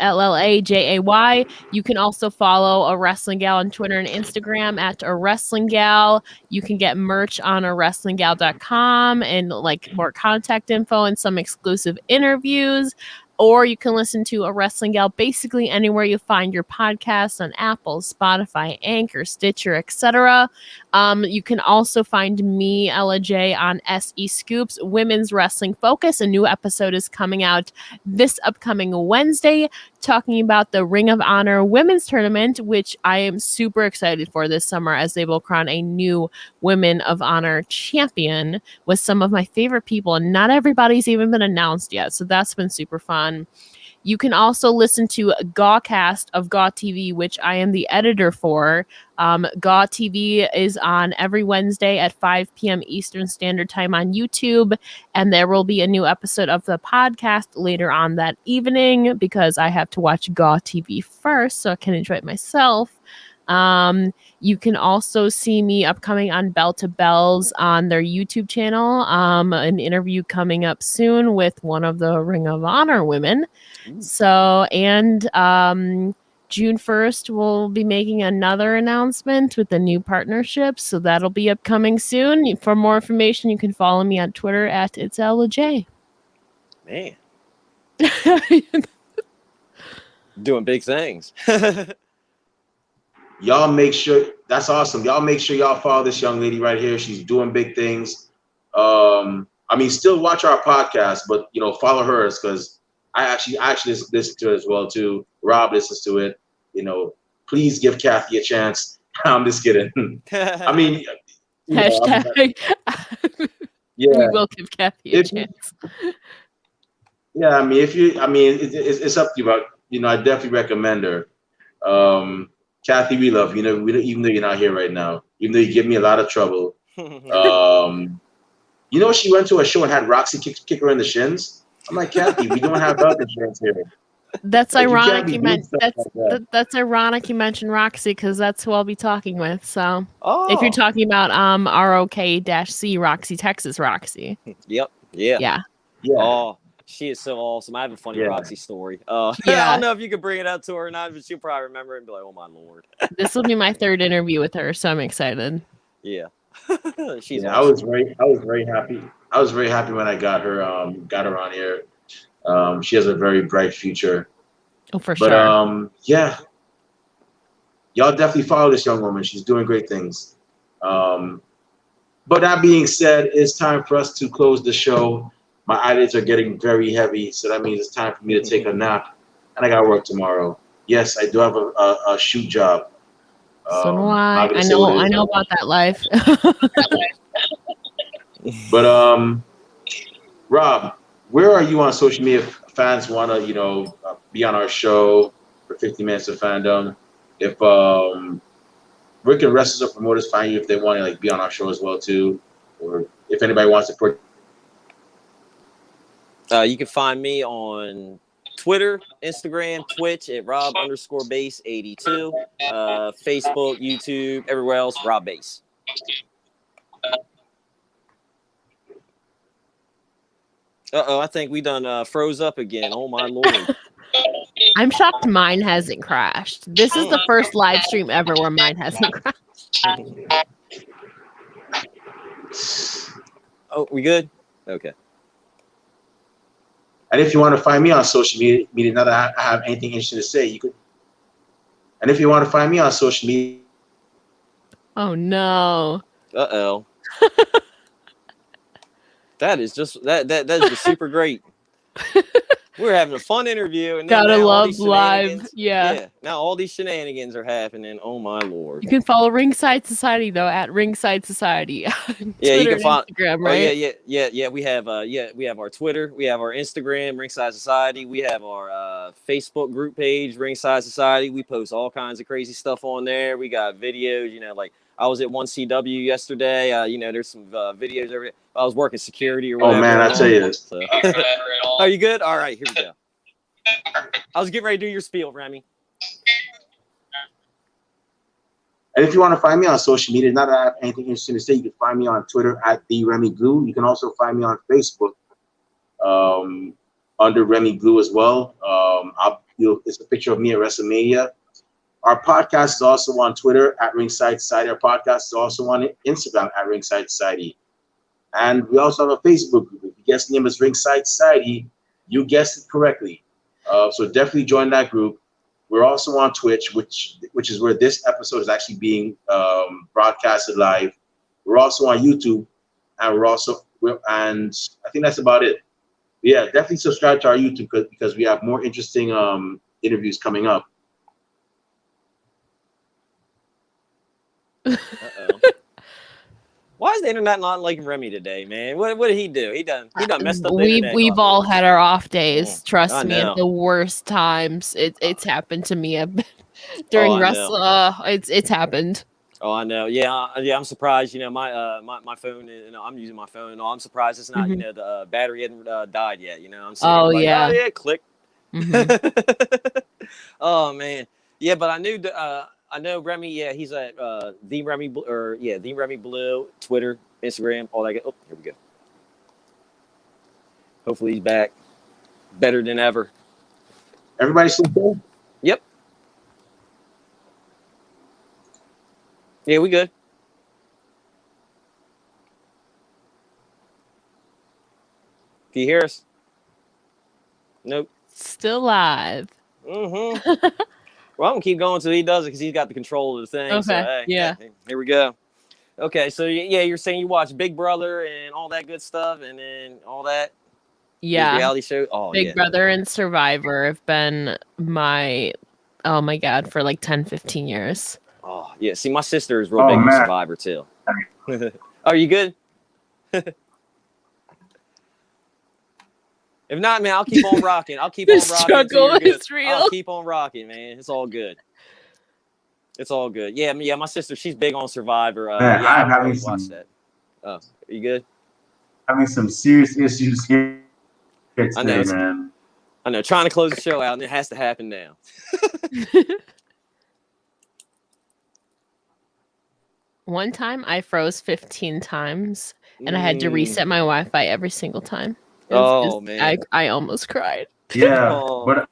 You can also follow a wrestling gal on Twitter and Instagram at a wrestling gal. You can get merch on awrestlinggal.com and like more contact info and some exclusive interviews. Or you can listen to A Wrestling Gal basically anywhere you find your podcasts on Apple, Spotify, Anchor, Stitcher, etc. You can also find me, Ella J, on SE Scoops, Women's Wrestling Focus. A new episode is coming out this upcoming Wednesday, talking about the Ring of Honor Women's Tournament, which I am super excited for this summer as they will crown a new Women of Honor champion with some of my favorite people, and not everybody's even been announced yet, so that's been super fun. You can also listen to Gawcast of Gaw TV, which I am the editor for. Gaw TV is on every Wednesday at 5 p.m. Eastern Standard Time on YouTube, and there will be a new episode of the podcast later on that evening because I have to watch Gaw TV first so I can enjoy it myself. You can also see me upcoming on Bell to Bells on their YouTube channel. An interview coming up soon with one of the Ring of Honor women. So, and June 1st, we'll be making another announcement with the new partnership. So that'll be upcoming soon. For more information, you can follow me on Twitter at it's LJ. Man. Doing big things. Y'all make sure that's awesome. Y'all make sure y'all follow this young lady right here. She's doing big things. I mean, still watch our podcast, but follow hers because I actually listen to it as well too. Rob listens to it. Please give Kathy a chance. I'm just kidding. I mean, Hashtag. Yeah, we will give Kathy a chance. Yeah, I mean, it's up to you, but I definitely recommend her. Kathy, we love you. Even though you're not here right now, even though you give me a lot of trouble. She went to a show and had Roxy kick her in the shins. I'm like, Kathy, we don't have health insurance here. That's Like, ironic you mentioned. that's ironic you mentioned Roxy because that's who I'll be talking with. So if you're Oh. talking about ROK-C Roxy, Texas Roxy. Yep. Yeah. Yeah. Oh, she is so awesome. I have a funny Roxy story. I don't know if you could bring it up to her or not, but she'll probably remember it and be like, "Oh my Lord." This will be my third interview with her, so I'm excited. Yeah. She's I awesome. I was very happy. I was very happy when I got her on here. She has a very bright future. Oh, for But sure. yeah. Y'all definitely follow this young woman. She's doing great things. But that being said, it's time for us to close the show. My eyelids are getting very heavy, so that means it's time for me to take a nap. And I got to work tomorrow. Yes, I do have a shoot job. So do I. I know about that life. But Rob, where are you on social media if fans want to, be on our show for 50 Minutes of Fandom? If where can wrestlers or promoters find you if they want to be on our show as well too, or if anybody wants to put. You can find me on Twitter, Instagram, Twitch at Rob_Base82, Facebook, YouTube, everywhere else, Rob Base. I think we done froze up again. Oh my Lord. I'm shocked mine hasn't crashed. This is the first live stream ever where mine hasn't crashed. Oh, we good? Okay. And if you want to find me on social media, not that I have anything interesting to say, you could. And if you want to find me on social media. Oh no. Uh-oh. That is just super great. We're having a fun interview, and gotta love live. Yeah. Now all these shenanigans are happening. Oh my Lord! You can follow Ringside Society though at Ringside Society. Yeah, you can follow Instagram, right? Yeah. We have our Twitter, we have our Instagram, Ringside Society. We have our Facebook group page, Ringside Society. We post all kinds of crazy stuff on there. We got videos. Like I was at 1CW yesterday. There's some videos over there. I was working security or whatever. Oh man, I tell you this. So. Are you good? All right, here we go. I was getting ready to do your spiel, Remy. And if you want to find me on social media, not that I have anything interesting to say, you can find me on Twitter at the Remy Glue. You can also find me on Facebook under Remy Glue as well. It's a picture of me at WrestleMania. Our podcast is also on Twitter at Ringside Society. Our podcast is also on Instagram at Ringside Society. And we also have a Facebook group. If your guest name is Ringside Society, you guessed it correctly. So definitely join that group. We're also on Twitch, which is where this episode is actually being broadcasted live. We're also on YouTube, and I think that's about it. Yeah, definitely subscribe to our YouTube because we have more interesting interviews coming up. Why is the internet not liking Remy today, man? What did he do? He done messed up the internet. We've all had our off days. Trust I me, know. at the worst times. It's happened to me during wrestling. It's happened. Oh, I know. Yeah, I'm surprised. You know, my phone. I'm using my phone. I'm surprised it's not. You know, the battery hadn't died yet. You know, I'm saying. Oh yeah. Oh yeah, click. Mm-hmm. Oh man, yeah. But I know Remy. Yeah, he's at the Remy the Remy Blue, Twitter, Instagram, all that. Oh, here we go. Hopefully he's back, better than ever. Everybody still there? Yep. Yeah, we good. Can you hear us? Nope. Still live. Mm-hmm. Well, I'm gonna keep going until he does it because he's got the control of the thing. Okay. So, hey, Yeah. Here we go. Okay, so yeah, you're saying you watch Big Brother and all that good stuff, and then all that. Yeah. Reality show. Oh, Big Brother and Survivor have been oh my God, for like 10, 15 years. Oh yeah. See, my sister is real big on Survivor too. Are you good? If not, man, I'll keep on rocking. I'll keep on rocking. The struggle is real. I'll keep on rocking, man. It's all good. It's all good. Yeah, my sister, she's big on Survivor. Man, yeah, I'm having some. Watch that. Oh, are you good? Having some serious issues here today, I know, man. I know. Trying to close the show out, and it has to happen now. One time I froze 15 times and I had to reset my Wi-Fi every single time. Man. I almost cried. Yeah, Oh. but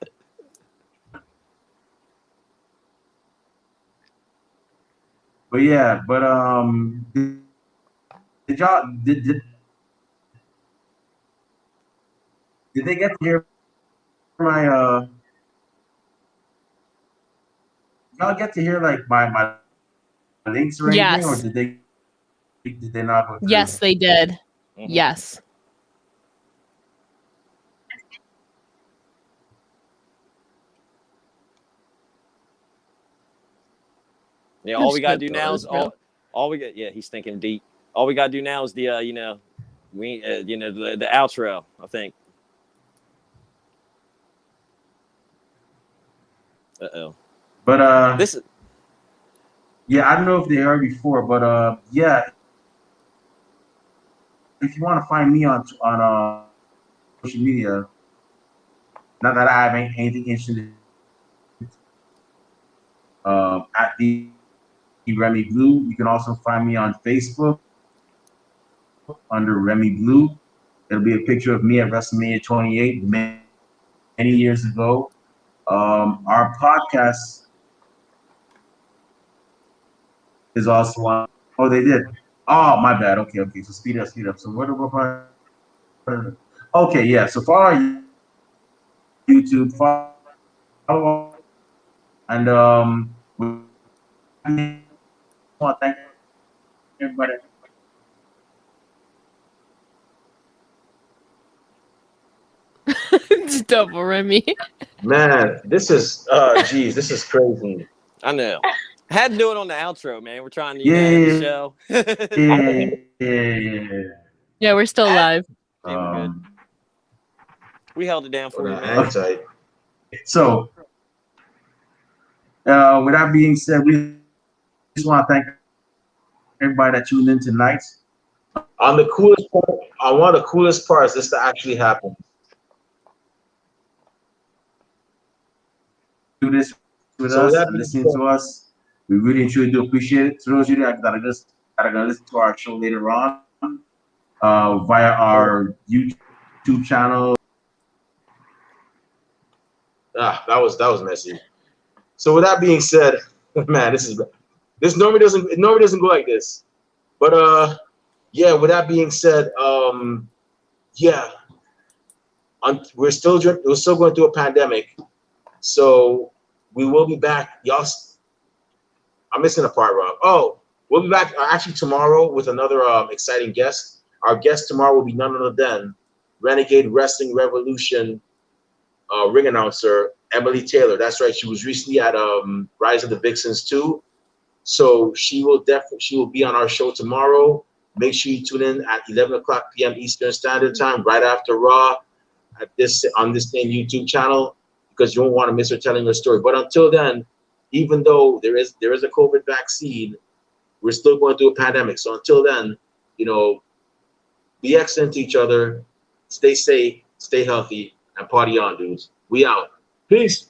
did y'all did they get to hear my y'all get to hear like my links or anything, Yes. or did they not go through? Yes, they did. Mhm. Yes. Yeah, all we gotta do now is all we got. Yeah, he's thinking deep. All we gotta do now is the the outro. I think. But this is. Yeah, I don't know if they heard before, but yeah. If you want to find me on social media, not that I have anything interesting, at the Remy Blue. You can also find me on Facebook under Remy Blue. It'll be a picture of me at WrestleMania 28 many years ago. Our podcast is also on. Oh, they did. Oh, my bad. Okay. So speed up. So what about? Okay, yeah. So follow our YouTube, follow, and we want to thank everybody. It's double Remy. Man, this is this is crazy. I know. I had to do it on the outro, man. We're trying to end the show. Yeah, we're still live. Yeah, we're good. We held it down for you, man. Okay. So, with that being said, we just want to thank everybody that tuned in tonight. On the coolest part, one of the coolest parts, this to actually happen. Do this with us, listening to us. We really and truly do appreciate it. To those of you that are gonna listen to our show later on, via our YouTube channel. That was messy. So with that being said, man, this normally doesn't go like this. But yeah, with that being said, yeah, we're still going through a pandemic, so we will be back. Y'all, I'm missing a part, Rob. Oh, we'll be back actually tomorrow with another exciting guest. Our guest tomorrow will be none other than Renegade Wrestling Revolution ring announcer Emily Taylor. That's right. She was recently at Rise of the Vixens too. So she will be on our show tomorrow. Make sure you tune in at 11 o'clock p.m. Eastern Standard Time, right after Raw, on this same YouTube channel, because you won't want to miss her telling her story. But until then, even though there is a COVID vaccine, we're still going through a pandemic. So until then, be excellent to each other, stay safe, stay healthy, and party on, dudes. We out. Peace.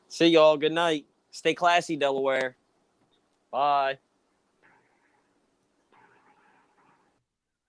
See y'all. Good night. Stay classy, Delaware. Bye.